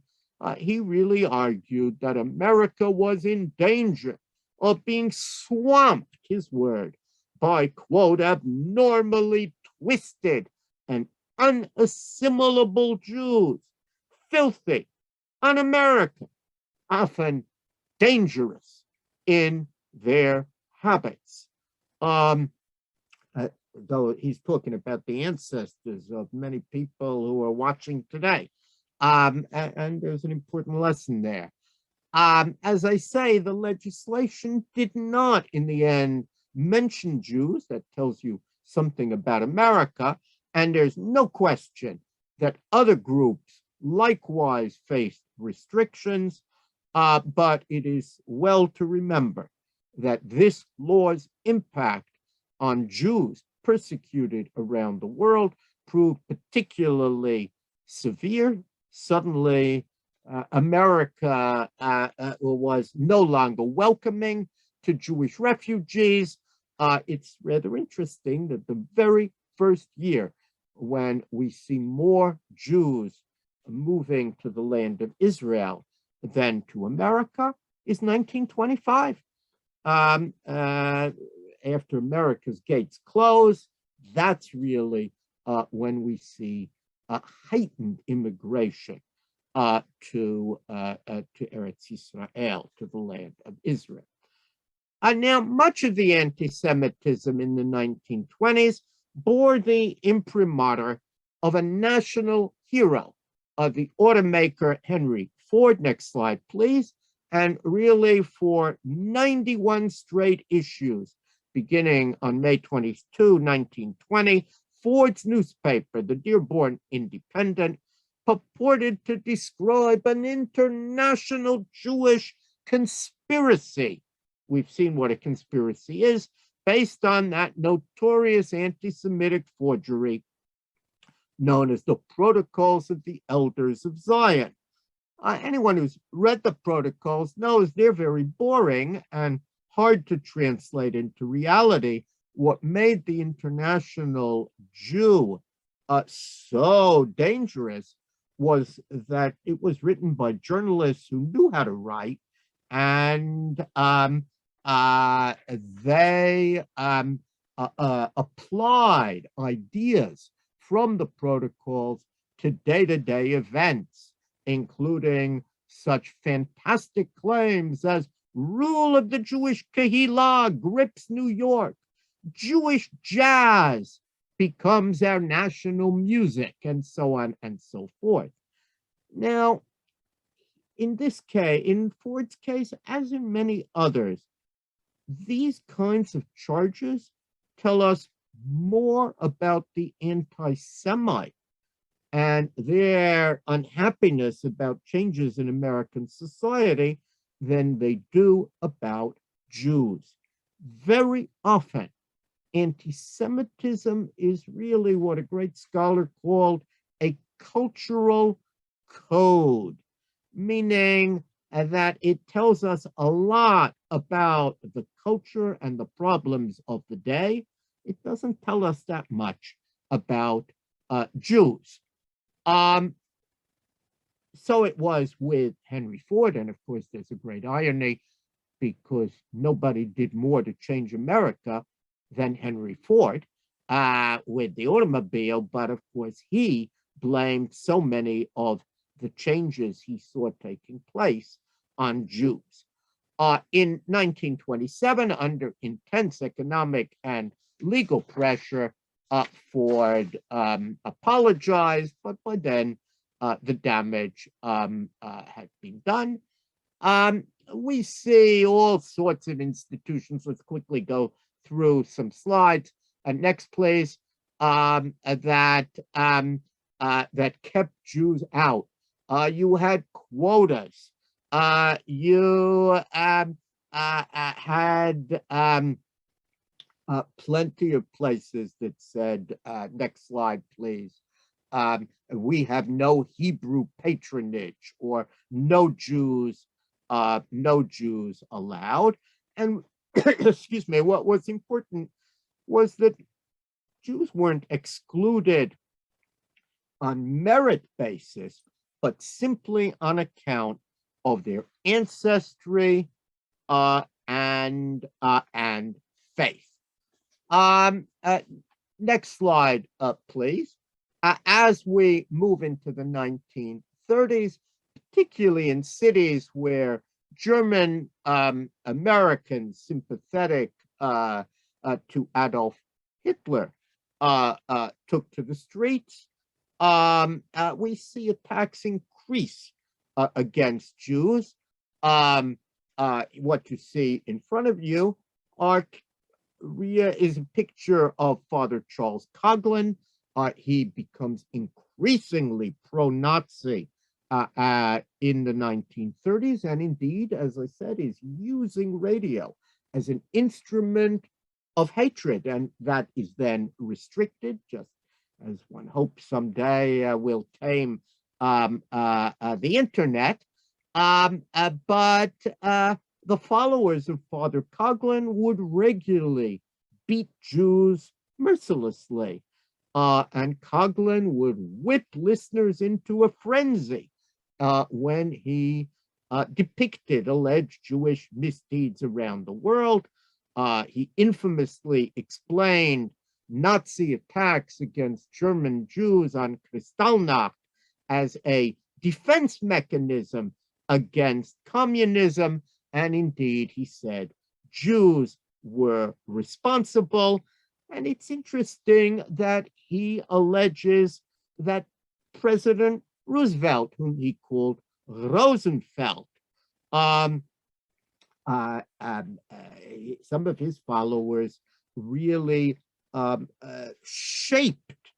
he really argued that America was in danger of being swamped, his word, by, quote, abnormally twisted and unassimilable Jews, filthy, un-American, often dangerous in their habits. Though he's talking about the ancestors of many people who are watching today. And there's an important lesson there. As I say, the legislation did not, in the end, mention Jews. That tells you something about America. And there's no question that other groups likewise faced restrictions. But it is well to remember that this law's impact on Jews persecuted around the world proved particularly severe. Suddenly, America was no longer welcoming to Jewish refugees. It's rather interesting that the very first year when we see more Jews moving to the land of Israel than to America is 1925. After America's gates close, that's really when we see heightened immigration to Eretz Israel, to the land of Israel. Now, much of the anti-Semitism in the 1920s bore the imprimatur of a national hero, the automaker Henry Ford. Next slide, please. And really, for 91 straight issues, beginning on May 22, 1920, Ford's newspaper, the Dearborn Independent, purported to describe an international Jewish conspiracy. We've seen what a conspiracy is, based on that notorious anti-Semitic forgery known as the Protocols of the Elders of Zion. Anyone who's read the protocols knows they're very boring and hard to translate into reality. What made the international Jew so dangerous was that it was written by journalists who knew how to write, and they applied ideas from the protocols to day-to-day events, including such fantastic claims as rule of the Jewish Kehillah grips New York, Jewish jazz becomes our national music, and so on and so forth. Now, in this case, in Ford's case, as in many others, these kinds of charges tell us more about the anti-Semite and their unhappiness about changes in American society than they do about Jews. Very often, anti-Semitism is really what a great scholar called a cultural code, meaning that it tells us a lot about the culture and the problems of the day. It doesn't tell us that much about Jews. So it was with Henry Ford, and of course there's a great irony because nobody did more to change America than Henry Ford with the automobile, but of course he blamed so many of the changes he saw taking place on Jews. In 1927, under intense economic and legal pressure, Ford apologized, but by then the damage had been done. We see all sorts of institutions. Let's quickly go through some slides. Next, please. That kept Jews out. You had quotas. You had plenty of places that said, next slide, please. We have no Hebrew patronage, or no Jews allowed. And excuse me, what was important was that Jews weren't excluded on merit basis, but simply on account of their ancestry and faith. Next slide, please. As we move into the 1930s, particularly in cities where German Americans sympathetic to Adolf Hitler took to the streets, we see attacks increase against Jews. What you see in front of you is a picture of Father Charles Coughlin. He becomes increasingly pro-Nazi in the 1930s, and indeed, as I said, is using radio as an instrument of hatred, and that is then restricted, just as one hopes someday will tame the internet. But the followers of Father Coughlin would regularly beat Jews mercilessly. And Coughlin would whip listeners into a frenzy when he depicted alleged Jewish misdeeds around the world. He infamously explained Nazi attacks against German Jews on Kristallnacht as a defense mechanism against communism. And indeed, he said Jews were responsible. And it's interesting that he alleges that President Roosevelt, whom he called Rosenfeld, some of his followers really shaped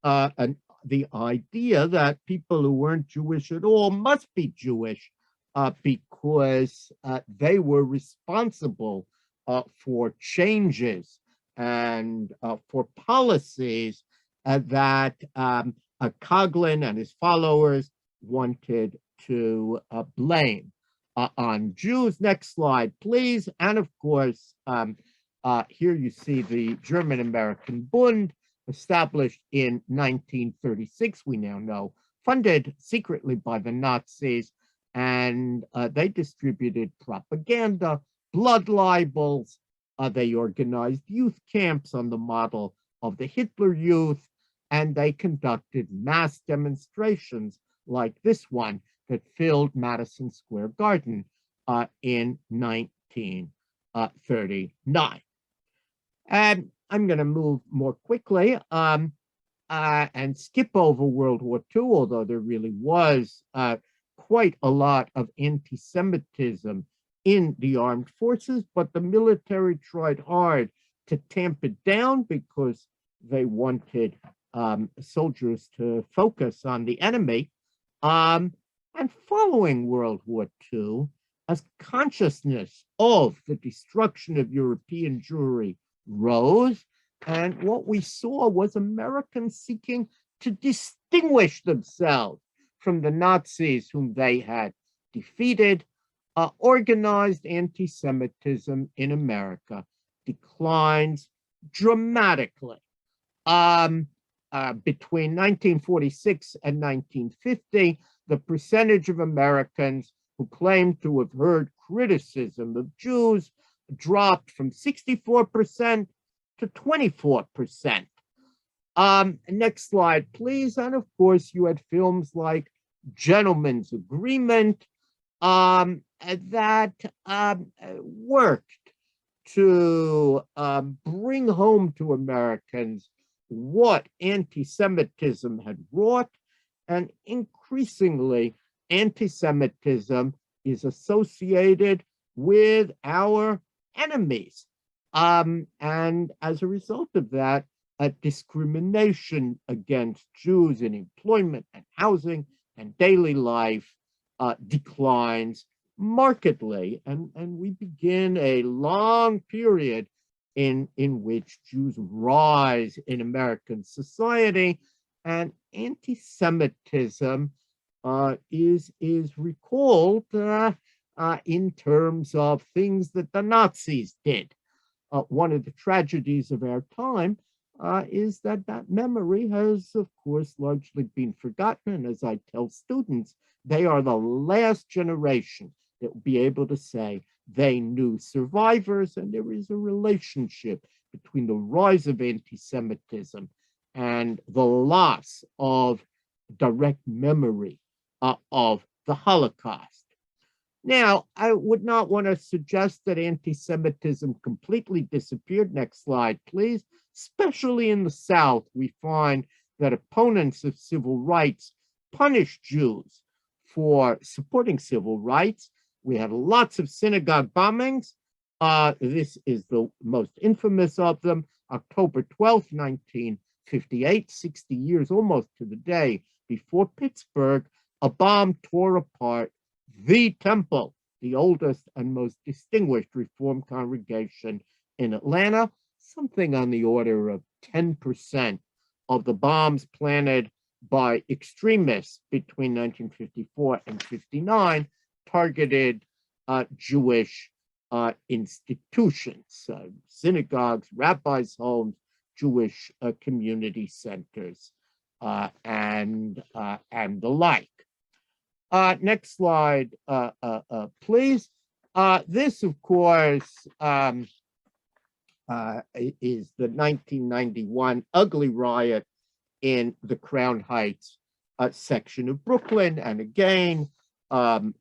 the idea that people who weren't Jewish at all must be Jewish because they were responsible for changes and for policies that Coughlin and his followers wanted to blame on Jews. Next slide, please. And of course, here you see the German-American Bund, established in 1936, we now know, funded secretly by the Nazis, and they distributed propaganda, blood libels. They organized youth camps on the model of the Hitler Youth, and they conducted mass demonstrations like this one that filled Madison Square Garden in 1939. And I'm going to move more quickly and skip over World War II, although there really was quite a lot of anti-Semitism in the armed forces, but the military tried hard to tamp it down because they wanted soldiers to focus on the enemy. And following World War II, as consciousness of the destruction of European Jewry rose, and what we saw was Americans seeking to distinguish themselves from the Nazis whom they had defeated. Organized anti-Semitism in America declines dramatically. Between 1946 and 1950, the percentage of Americans who claimed to have heard criticism of Jews dropped from 64% to 24%. Next slide, please. And of course, you had films like Gentleman's Agreement that worked to bring home to Americans what anti-Semitism had wrought, and increasingly, anti-Semitism is associated with our enemies. And as a result of that, discrimination against Jews in employment and housing and daily life declines markedly. And we begin a long period in which Jews rise in American society, and anti-Semitism is recalled in terms of things that the Nazis did. One of the tragedies of our time is that that memory has, of course, largely been forgotten. And as I tell students, they are the last generation that will be able to say they knew survivors, and there is a relationship between the rise of anti-Semitism and the loss of direct memory of the Holocaust. Now, I would not want to suggest that anti-Semitism completely disappeared. Next slide, please. Especially in the South, we find that opponents of civil rights punish Jews for supporting civil rights. We had lots of synagogue bombings. This is the most infamous of them, October 12th, 1958, 60 years almost to the day before Pittsburgh, a bomb tore apart the temple, the oldest and most distinguished Reformed congregation in Atlanta. Something on the order of 10% of the bombs planted by extremists between 1954 and 59 targeted Jewish institutions, synagogues, rabbis' homes, Jewish community centers, and the like. Next slide, please. This, of course, is the 1991 ugly riot in the Crown Heights section of Brooklyn. And again, if you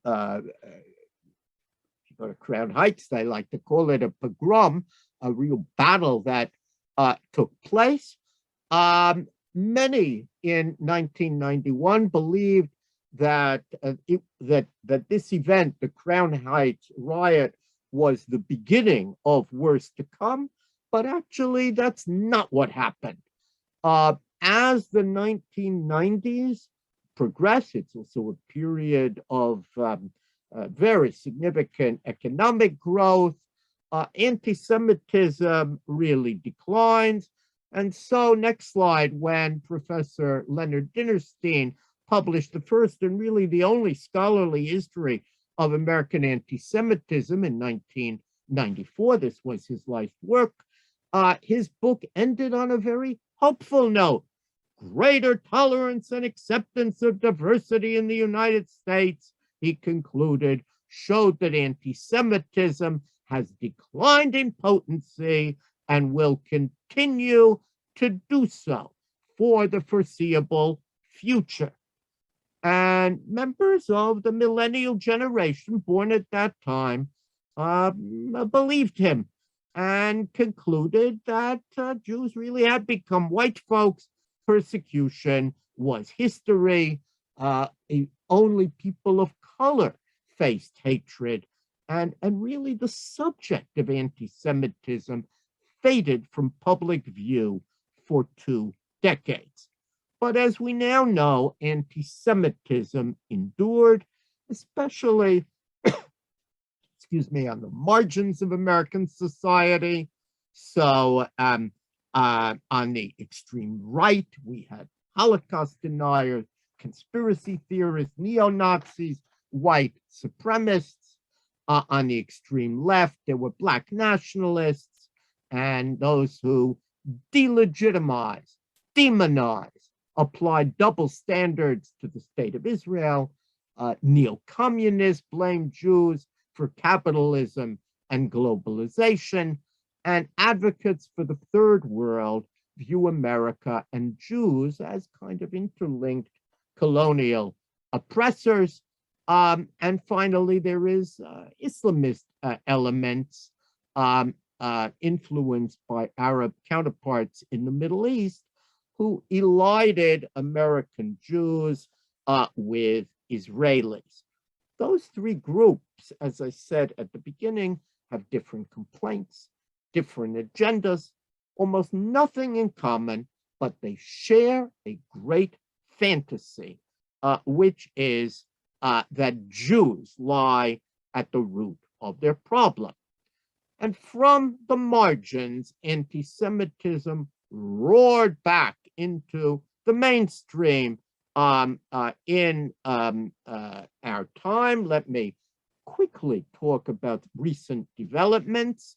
go to Crown Heights, they like to call it a pogrom, a real battle that took place. Many in 1991 believed that that this event, the Crown Heights riot, was the beginning of worse to come, but actually that's not what happened. As the 1990s progressed, it's also a period of very significant economic growth. Anti-Semitism really declines. And so, next slide, when Professor Leonard Dinerstein published the first and really the only scholarly history of American anti-Semitism in 1994, this was his life's work, his book ended on a very hopeful note. Greater tolerance and acceptance of diversity in the United States, he concluded, showed that anti-Semitism has declined in potency and will continue to do so for the foreseeable future. And members of the millennial generation born at that time believed him and concluded that Jews really had become white folks. Persecution was history. Only people of color faced hatred. And really the subject of anti-Semitism faded from public view for 2 decades. But as we now know, anti-Semitism endured, especially, excuse me, on the margins of American society. So on the extreme right, we had Holocaust deniers, conspiracy theorists, neo-Nazis, white supremacists. On the extreme left, there were Black nationalists and those who delegitimize, demonize, applied double standards to the state of Israel. Neo-communists blamed Jews for capitalism and globalization, and advocates for the third world view America and Jews as kind of interlinked colonial oppressors. And finally, there is Islamist elements influenced by Arab counterparts in the Middle East, who elided American Jews with Israelis. Those three groups, as I said at the beginning, have different complaints, different agendas, almost nothing in common, but they share a great fantasy, which is that Jews lie at the root of their problem. And from the margins, anti-Semitism roared back into the mainstream in our time. Let me quickly talk about recent developments.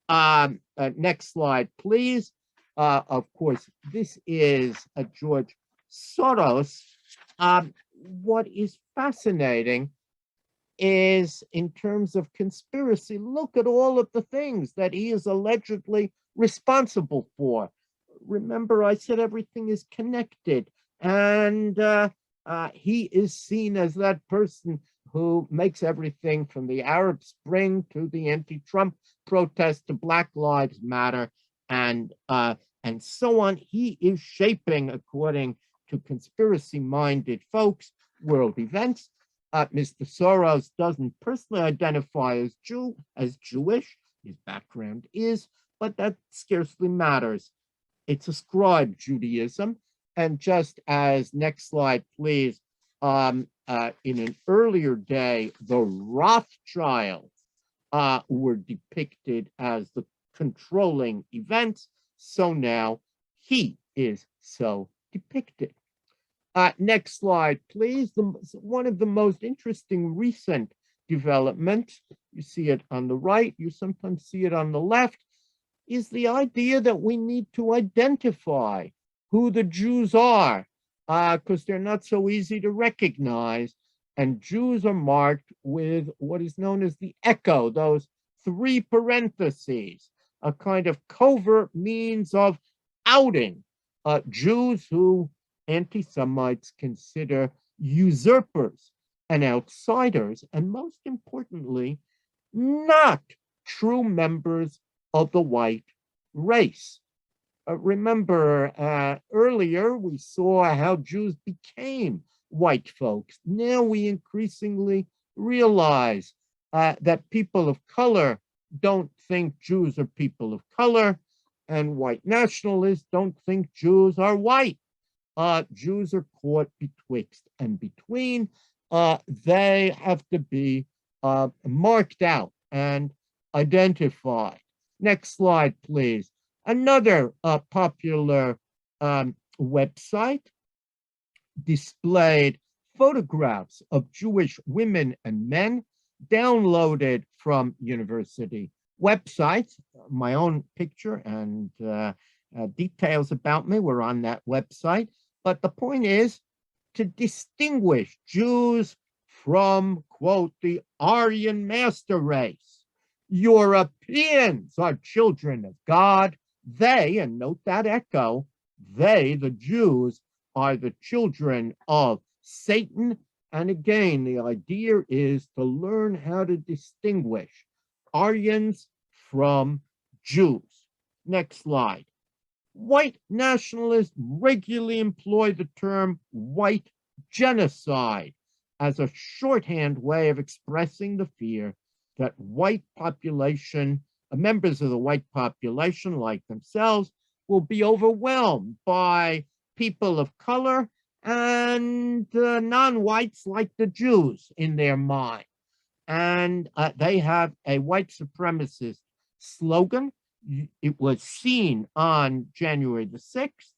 Next slide, please. Of course, this is George Soros. What is fascinating is, in terms of conspiracy, look at all of the things that he is allegedly responsible for. Remember, I said everything is connected, and he is seen as that person who makes everything from the Arab Spring to the anti-Trump protest to Black Lives Matter and so on. He is shaping, according to conspiracy-minded folks, world events. Mr. Soros doesn't personally identify as Jewish. His background is, but that scarcely matters. It's ascribed Judaism. And just as, next slide, please, in an earlier day, the Rothschilds were depicted as the controlling events, so now he is so depicted. Next slide, please. One of the most interesting recent developments, you see it on the right, you sometimes see it on the left, is the idea that we need to identify who the Jews are, because they're not so easy to recognize. And Jews are marked with what is known as the echo, those three parentheses, a kind of covert means of outing Jews who anti-Semites consider usurpers and outsiders, and most importantly, not true members of the white race. Remember, earlier we saw how Jews became white folks. Now we increasingly realize that people of color don't think Jews are people of color, and white nationalists don't think Jews are white. Jews are caught betwixt and between. They have to be marked out and identified. Next slide, please. Another popular website displayed photographs of Jewish women and men downloaded from university websites. My own picture and details about me were on that website. But the point is to distinguish Jews from, quote, the Aryan master race. Europeans are children of God. They, and note that echo, they, the Jews, are the children of Satan. And again, the idea is to learn how to distinguish Aryans from Jews. Next slide. White nationalists regularly employ the term white genocide as a shorthand way of expressing the fear that white population, members of the white population like themselves, will be overwhelmed by people of color and non-whites like the Jews in their mind. And they have a white supremacist slogan. It was seen on January the 6th.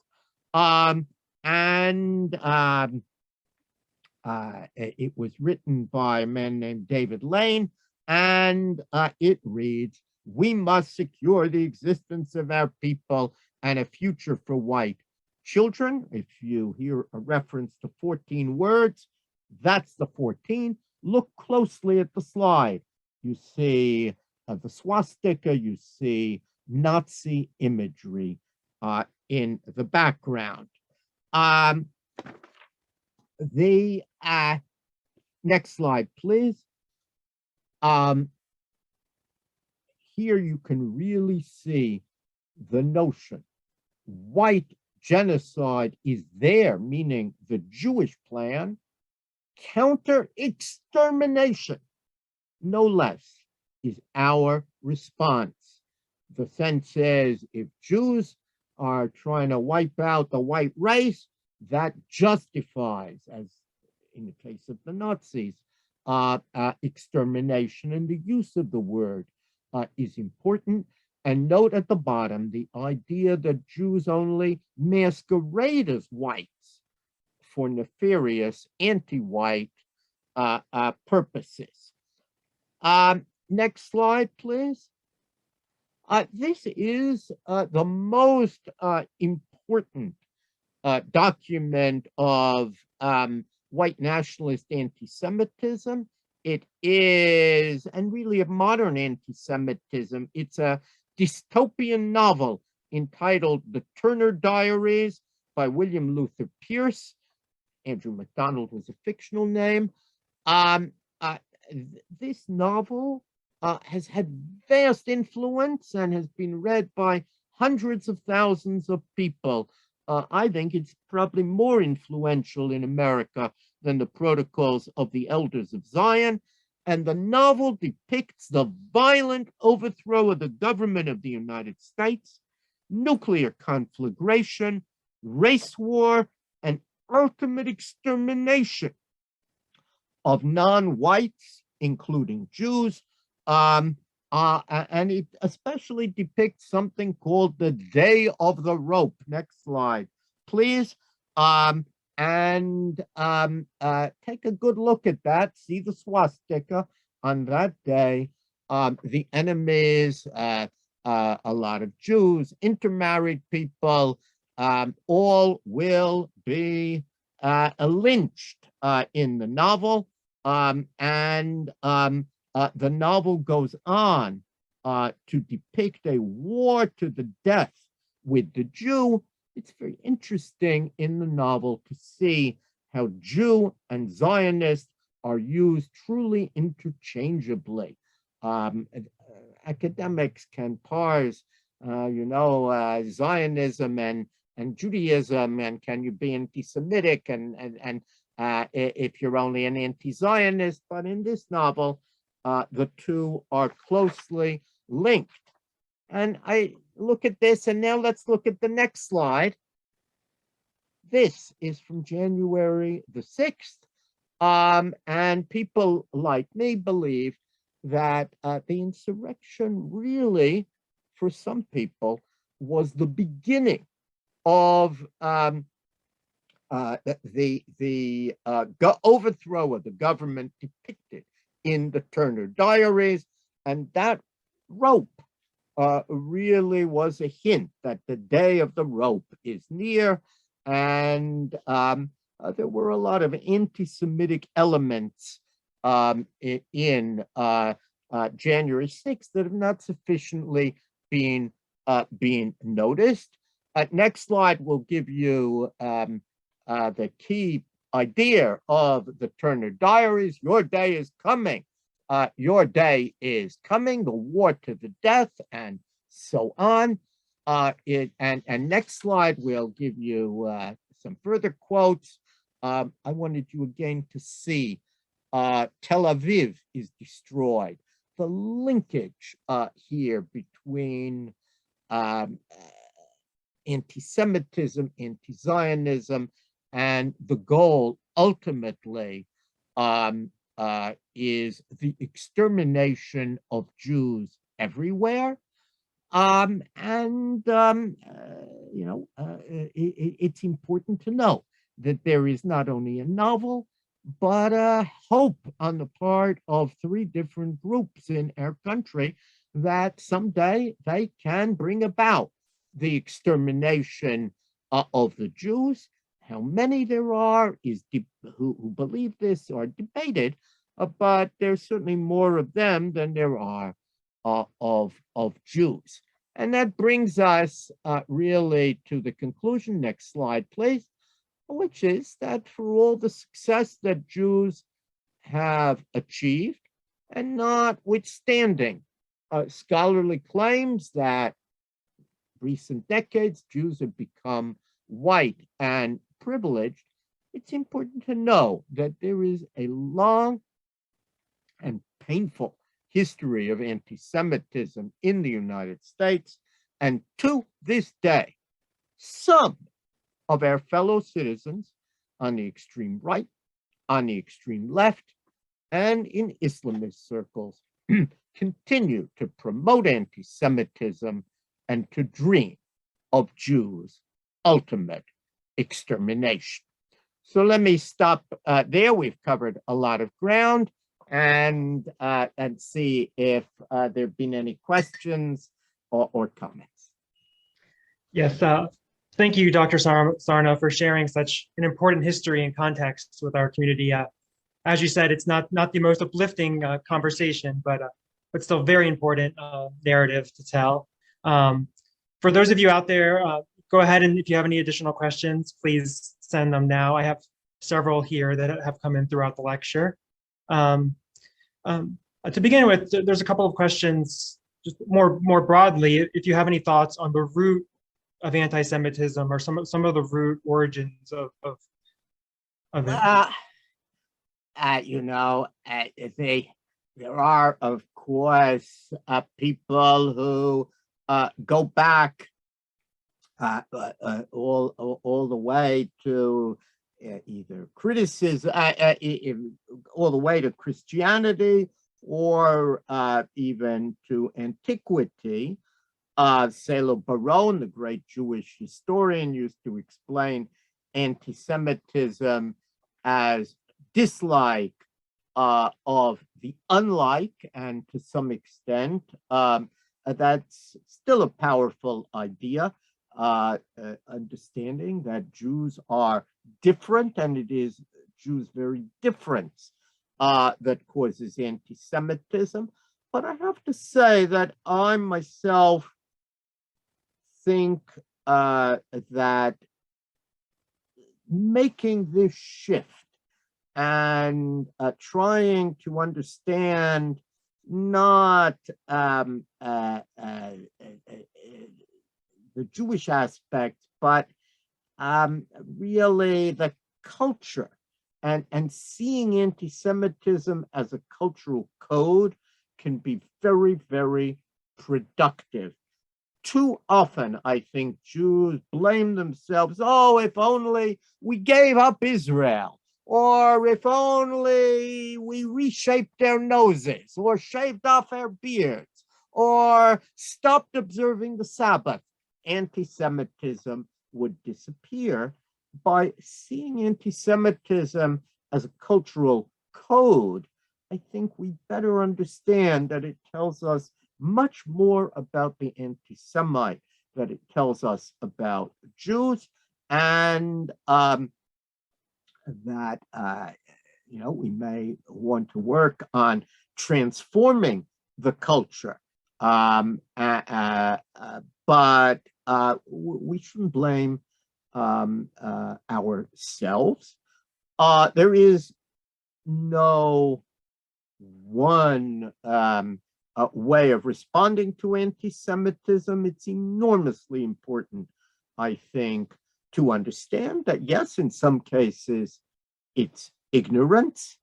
It was written by a man named David Lane, and it reads, "We must secure the existence of our people and a future for white children." If you hear a reference to 14 words, that's the 14. Look closely at the slide. You see the swastika, you see Nazi imagery in the background. The next slide, please. Here you can really see the notion. White genocide is there, meaning the Jewish plan, counter-extermination, no less, is our response. The sense is, if Jews are trying to wipe out the white race, that justifies, as in the case of the Nazis, extermination, and the use of the word is important. And note at the bottom the idea that Jews only masquerade as whites for nefarious anti-white purposes. Next slide, please. This is the most important document of white nationalist anti-Semitism. It is, and really of modern anti-Semitism, it's a dystopian novel entitled The Turner Diaries by William Luther Pierce. Andrew MacDonald was a fictional name. This novel has had vast influence and has been read by hundreds of thousands of people. I think it's probably more influential in America than the Protocols of the Elders of Zion. And the novel depicts the violent overthrow of the government of the United States, nuclear conflagration, race war, and ultimate extermination of non-whites, including Jews. And it especially depicts something called the Day of the Rope. Next slide, please. Take a good look at that. See the swastika on that day. The enemies, a lot of Jews, intermarried people, all will be lynched in the novel. The novel goes on to depict a war to the death with the Jew. It's very interesting in the novel to see how Jew and Zionist are used truly interchangeably. Academics can parse, Zionism and Judaism, and can you be anti-Semitic and if you're only an anti-Zionist, but in this novel, the two are closely linked. And I look at this, and now let's look at the next slide. This is from January the 6th, and people like me believe that the insurrection really, for some people, was the beginning of the overthrow of the government depicted in the Turner Diaries, and that rope really was a hint that the day of the rope is near, and there were a lot of anti-Semitic elements in January 6th that have not sufficiently been noticed. Next slide will give you the key idea of the Turner Diaries. Your day is coming. Your day is coming, the war to the death, and so on. And next slide will give you some further quotes. I wanted you again to see Tel Aviv is destroyed. The linkage here between anti-Semitism, anti-Zionism, and the goal ultimately is the extermination of Jews everywhere. It's important to know that there is not only a novel, but a hope on the part of 3 different groups in our country that someday they can bring about the extermination of the Jews. How many there are is who believe this are debated, but there's certainly more of them than there are of Jews. And that brings us really to the conclusion. Next slide, please, which is that for all the success that Jews have achieved, and notwithstanding scholarly claims that recent decades Jews have become white and privileged, it's important to know that there is a long and painful history of anti-Semitism in the United States. And to this day, some of our fellow citizens on the extreme right, on the extreme left, and in Islamist circles continue to promote anti-Semitism and to dream of Jews' ultimate extermination. So let me stop there. We've covered a lot of ground, and see if there have been any questions or comments. Yes, thank you, Dr. Sarna, for sharing such an important history and context with our community. As you said, it's not the most uplifting conversation, but still very important narrative to tell. For those of you out there, go ahead, and if you have any additional questions, please send them now. I have several here that have come in throughout the lecture. To begin with, there's a couple of questions, just more broadly, if you have any thoughts on the root of anti-Semitism or some of the root origins of it. There are, of course, people who go back all the way to either criticism, all the way to Christianity, or even to antiquity. Selo Baron, the great Jewish historian, used to explain anti-Semitism as dislike of the unlike, and to some extent, that's still a powerful idea, understanding that Jews are different, and it is Jews' very difference that causes anti-Semitism. But I have to say that I myself think that making this shift and trying to understand not the Jewish aspect, but really the culture, and seeing anti-Semitism as a cultural code can be very, very productive. Too often, I think Jews blame themselves. Oh, if only we gave up Israel, or if only we reshaped our noses, or shaved off our beards, or stopped observing the Sabbath, anti-Semitism would disappear. By seeing anti-Semitism as a cultural code, I think we better understand that it tells us much more about the anti-Semite than it tells us about Jews, and that we may want to work on transforming the culture, but we shouldn't blame ourselves. There is no one way of responding to anti-Semitism. It's enormously important, I think, to understand that, yes, in some cases, it's ignorance.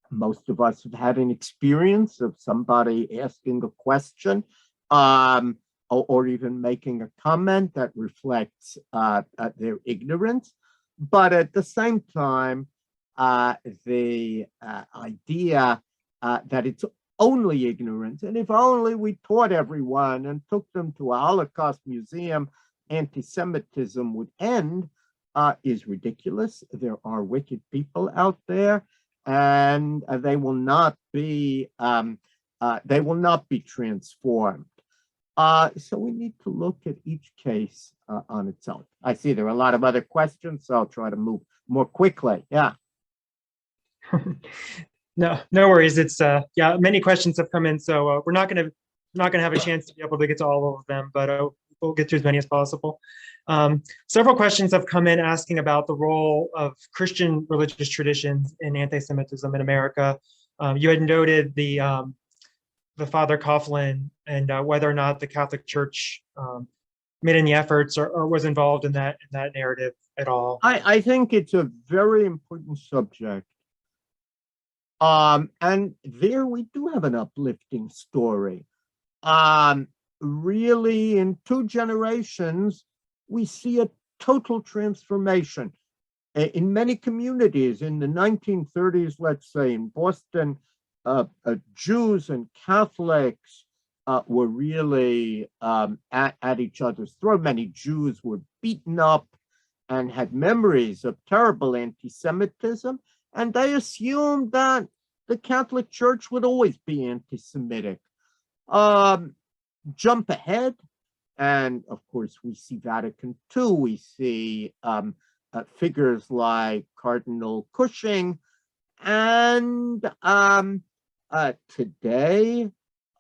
Most of us have had an experience of somebody asking a question or even making a comment that reflects their ignorance. But at the same time, the idea that it's only ignorance, and if only we taught everyone and took them to a Holocaust museum, anti-Semitism would end, is ridiculous. There are wicked people out there, and they will not be transformed. So we need to look at each case on its own. I see there are a lot of other questions, so I'll try to move more quickly. Yeah. No worries. It's many questions have come in, so we're not going to have a chance to be able to get to all of them, but we'll get to as many as possible. Several questions have come in asking about the role of Christian religious traditions in anti-Semitism in America. You had noted the Father Coughlin and whether or not the Catholic Church made any efforts or was involved in that narrative at all. I think it's a very important subject. And there we do have an uplifting story. Really, in 2 generations, we see a total transformation. In many communities in the 1930s, let's say in Boston, Jews and Catholics were really at each other's throat. Many Jews were beaten up and had memories of terrible anti-Semitism, and they assumed that the Catholic Church would always be anti-Semitic. Jump ahead, and of course we see Vatican II, we see figures like Cardinal Cushing, and today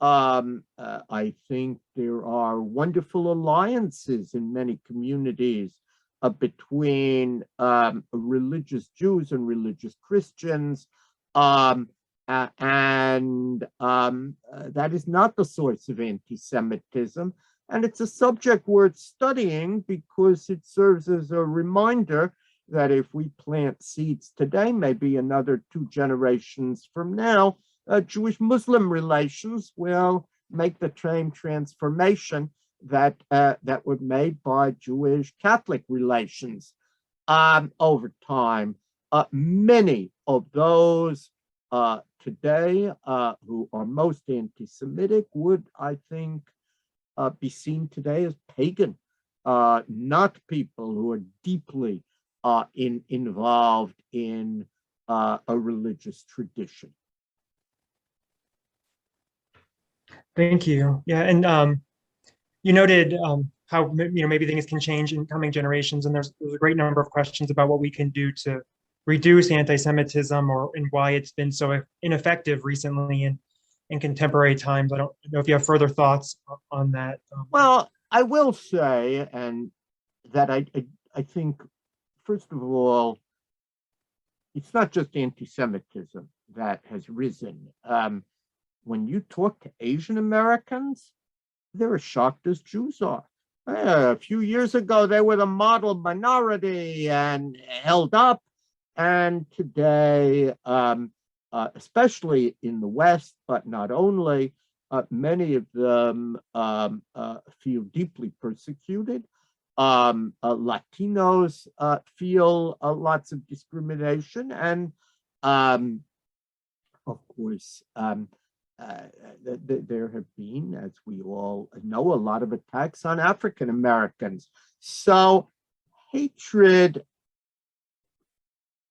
I think there are wonderful alliances in many communities between religious Jews and religious Christians, and that is not the source of anti-Semitism. And it's a subject worth studying because it serves as a reminder that if we plant seeds today, maybe another 2 generations from now, Jewish-Muslim relations will make the same transformation that were made by Jewish-Catholic relations over time. Many of those today who are most anti-Semitic would, I think, be seen today as pagan, not people who are deeply involved in a religious tradition. Thank you. Yeah, and you noted how maybe things can change in coming generations, and there's a great number of questions about what we can do to reduce anti-Semitism and why it's been so ineffective recently in contemporary times. I don't know if you have further thoughts on that. Well, I will say, and that I think, first of all, it's not just anti-Semitism that has risen. When you talk to Asian Americans, they're as shocked as Jews are. A few years ago, they were the model minority and held up. And today, especially in the West, but not only, many of them feel deeply persecuted. Latinos feel lots of discrimination. And of course, there have been, as we all know, a lot of attacks on African Americans. So hatred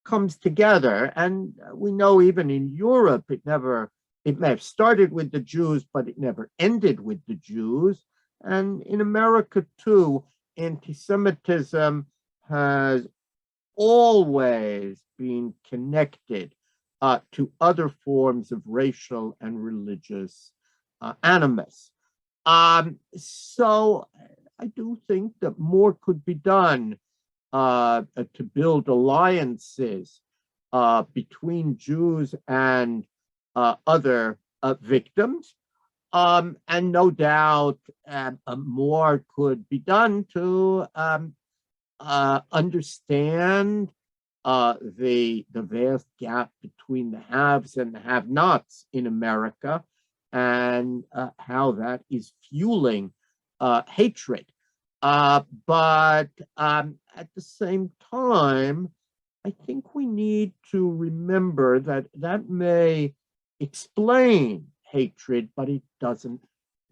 comes together, and we know even in Europe, it may have started with the Jews, but it never ended with the Jews. And in America too, anti-Semitism has always been connected to other forms of racial and religious animus. So I do think that more could be done to build alliances between Jews and other victims. And no doubt more could be done to understand the vast gap between the haves and the have-nots in America, and how that is fueling hatred. But at the same time, I think we need to remember that that may explain hatred, but it doesn't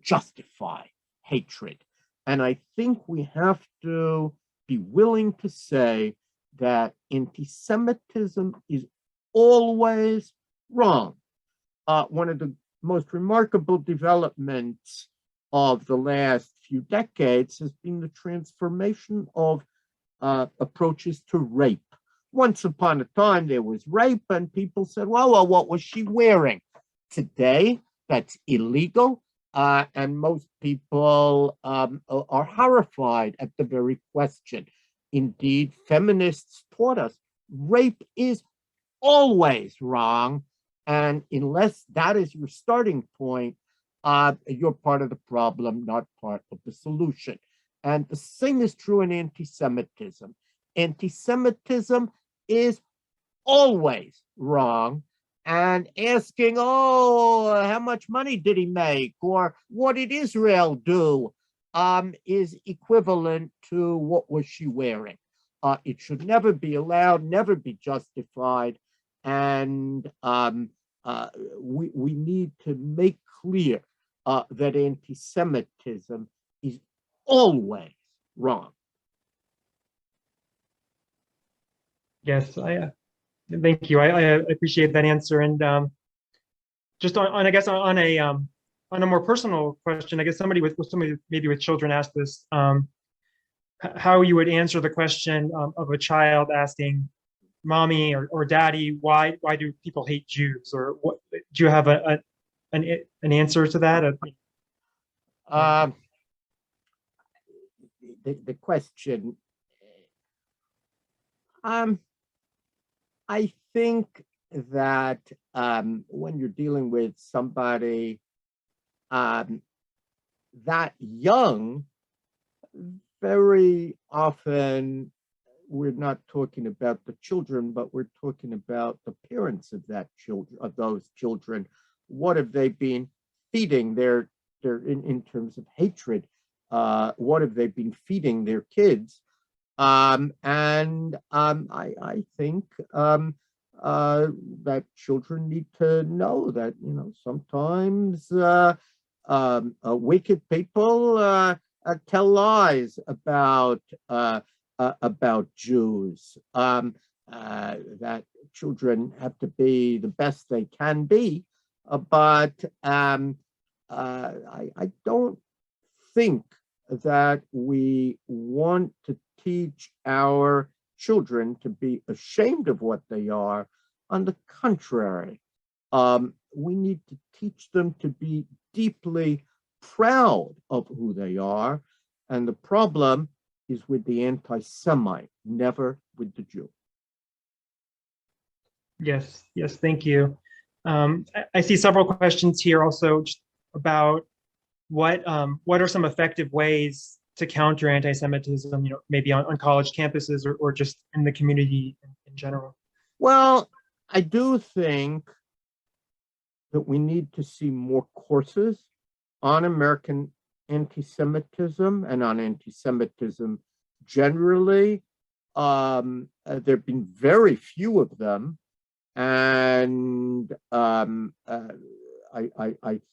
justify hatred. And I think we have to be willing to say that anti-Semitism is always wrong. One of the most remarkable developments of the last few decades has been the transformation of approaches to rape. Once upon a time, there was rape, and people said, well, what was she wearing? Today, that's illegal, and most people are horrified at the very question. Indeed, feminists taught us rape is always wrong, and unless that is your starting point, you're part of the problem, not part of the solution. And the same is true in anti-Semitism. Anti-Semitism is always wrong. And asking, oh, how much money did he make? Or what did Israel do? Is equivalent to what was she wearing. It should never be allowed, never be justified. And we need to make clear that anti-Semitism is always wrong. Yes, thank you. I appreciate that answer. And just on I guess on a more personal question, I guess somebody maybe with children asked this, how you would answer the question of a child asking mommy or daddy, why do people hate Jews? Or what, do you have an answer to that? The question, I think that when you're dealing with somebody that young, very often we're not talking about the children, but we're talking about the parents of those children. What have they been feeding their in terms of hatred? What have they been feeding their kids? I think that children need to know that, sometimes wicked people tell lies about Jews. That children have to be the best they can be, but I don't think that we want to teach our children to be ashamed of what they are. On the contrary, we need to teach them to be deeply proud of who they are. And the problem is with the anti-Semite, never with the Jew. Yes, thank you. I see several questions here also just about what are some effective ways to counter anti-Semitism, maybe on college campuses or just in the community in general? Well, I do think that we need to see more courses on American anti-Semitism and on anti-Semitism generally. There have been very few of them, and I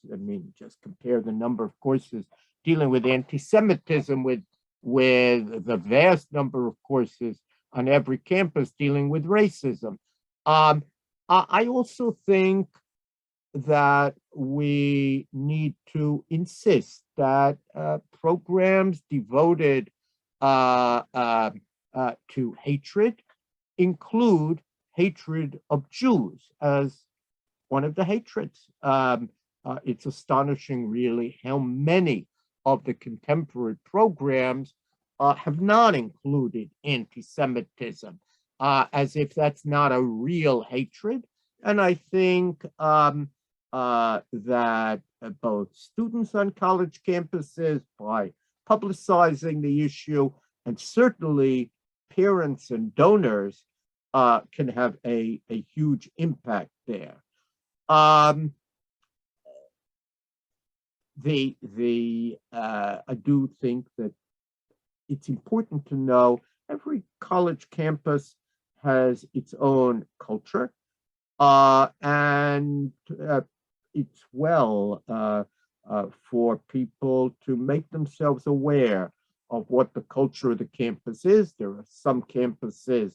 mean, just compare the number of courses dealing with anti-Semitism with the vast number of courses on every campus dealing with racism. I also think that we need to insist that programs devoted to hatred include hatred of Jews as one of the hatreds. It's astonishing, really, how many of the contemporary programs have not included anti-Semitism, as if that's not a real hatred. And I think that both students on college campuses, by publicizing the issue, and certainly parents and donors can have a huge impact there. I do think that it's important to know every college campus has its own culture, and it's well for people to make themselves aware of what the culture of the campus is. There are some campuses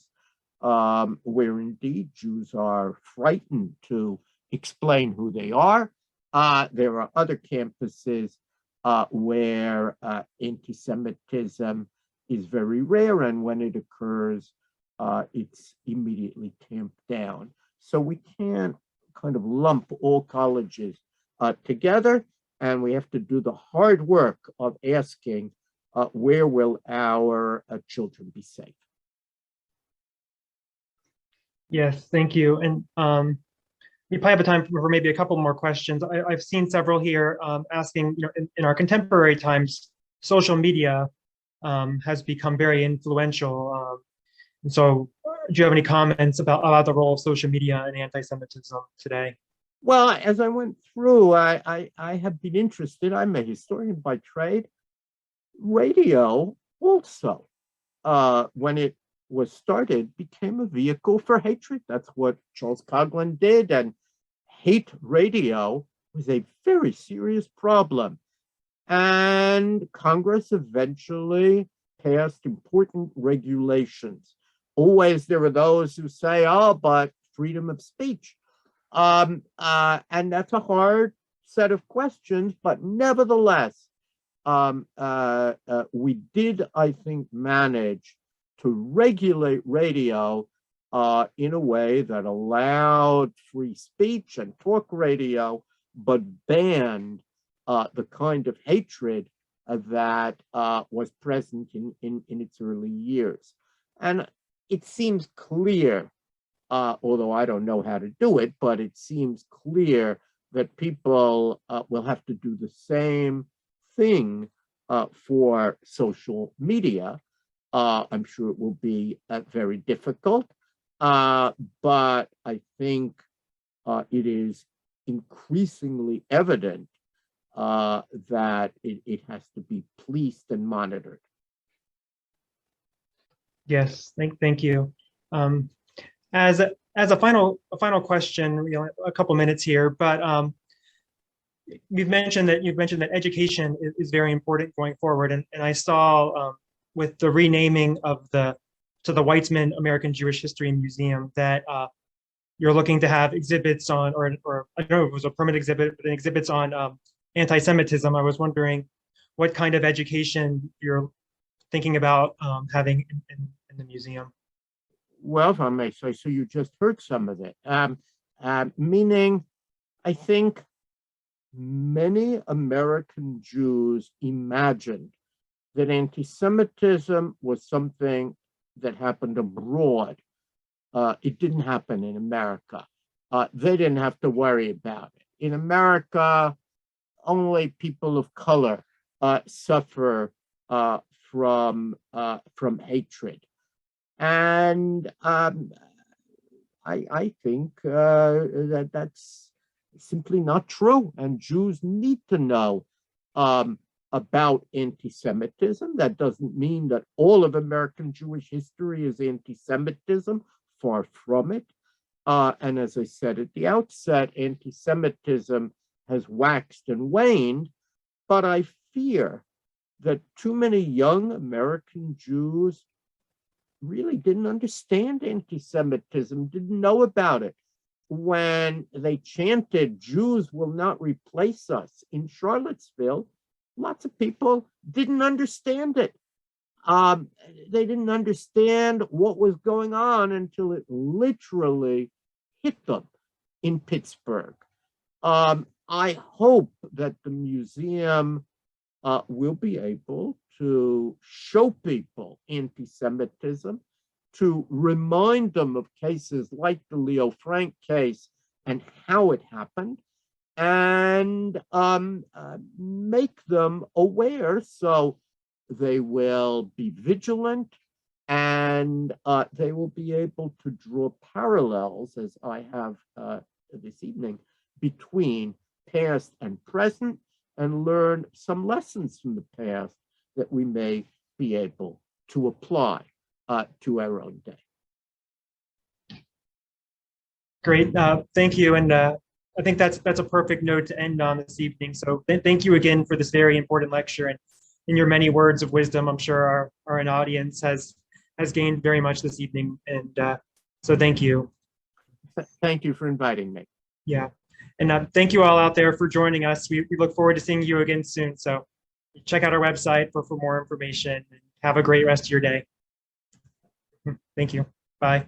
where indeed Jews are frightened to explain who they are. There are other campuses where anti-Semitism is very rare, and when it occurs, it's immediately tamped down. So we can't kind of lump all colleges together, and we have to do the hard work of asking, where will our children be safe? Yes, thank you. And we probably have time for maybe a couple more questions. I've seen several here asking, in our contemporary times, social media has become very influential. And so, do you have any comments about the role of social media in anti-Semitism today? Well, as I went through, I have been interested. I'm a historian by trade. Radio also, when it was started, became a vehicle for hatred. That's what Charles Coughlin did, and hate radio was a very serious problem. And Congress eventually passed important regulations. Always there are those who say, oh, but freedom of speech. And that's a hard set of questions, but nevertheless, we did, I think, manage to regulate radio in a way that allowed free speech and talk radio, but banned the kind of hatred that was present in its early years. And it seems clear, although I don't know how to do it, but it seems clear that people will have to do the same thing for social media. I'm sure it will be very difficult, but I think it is increasingly evident that it has to be policed and monitored. Yes, thank you. As a final question, a couple minutes here, but you've mentioned that education is very important going forward, and I saw with the renaming of to the Weitzman American Jewish History Museum that you're looking to have exhibits on, or I don't know if it was a permanent exhibit, but exhibits on anti-Semitism. I was wondering what kind of education you're thinking about having in the museum. Well, if I may say so, you just heard some of it. Meaning, I think many American Jews imagined that anti-Semitism was something that happened abroad. It didn't happen in America. They didn't have to worry about it. In America, only people of color suffer from hatred. And I think that's simply not true. And Jews need to know about anti-Semitism. That doesn't mean that all of American Jewish history is anti-Semitism, far from it. And as I said at the outset, anti-Semitism has waxed and waned, but I fear that too many young American Jews really didn't understand anti-Semitism, didn't know about it. When they chanted, "Jews will not replace us" in Charlottesville, lots of people didn't understand it. They didn't understand what was going on until it literally hit them in Pittsburgh. I hope that the museum will be able to show people anti-Semitism, to remind them of cases like the Leo Frank case and how it happened, and make them aware so they will be vigilant, and they will be able to draw parallels, as I have this evening, between past and present, and learn some lessons from the past that we may be able to apply to our own day. Great, thank you, and I think that's a perfect note to end on this evening. So thank you again for this very important lecture, and in your many words of wisdom, I'm sure our audience has gained very much this evening, and so thank you. Thank you for inviting me. Yeah, and thank you all out there for joining us. We look forward to seeing you again soon. So check out our website for more information, and have a great rest of your day. Thank you. Bye.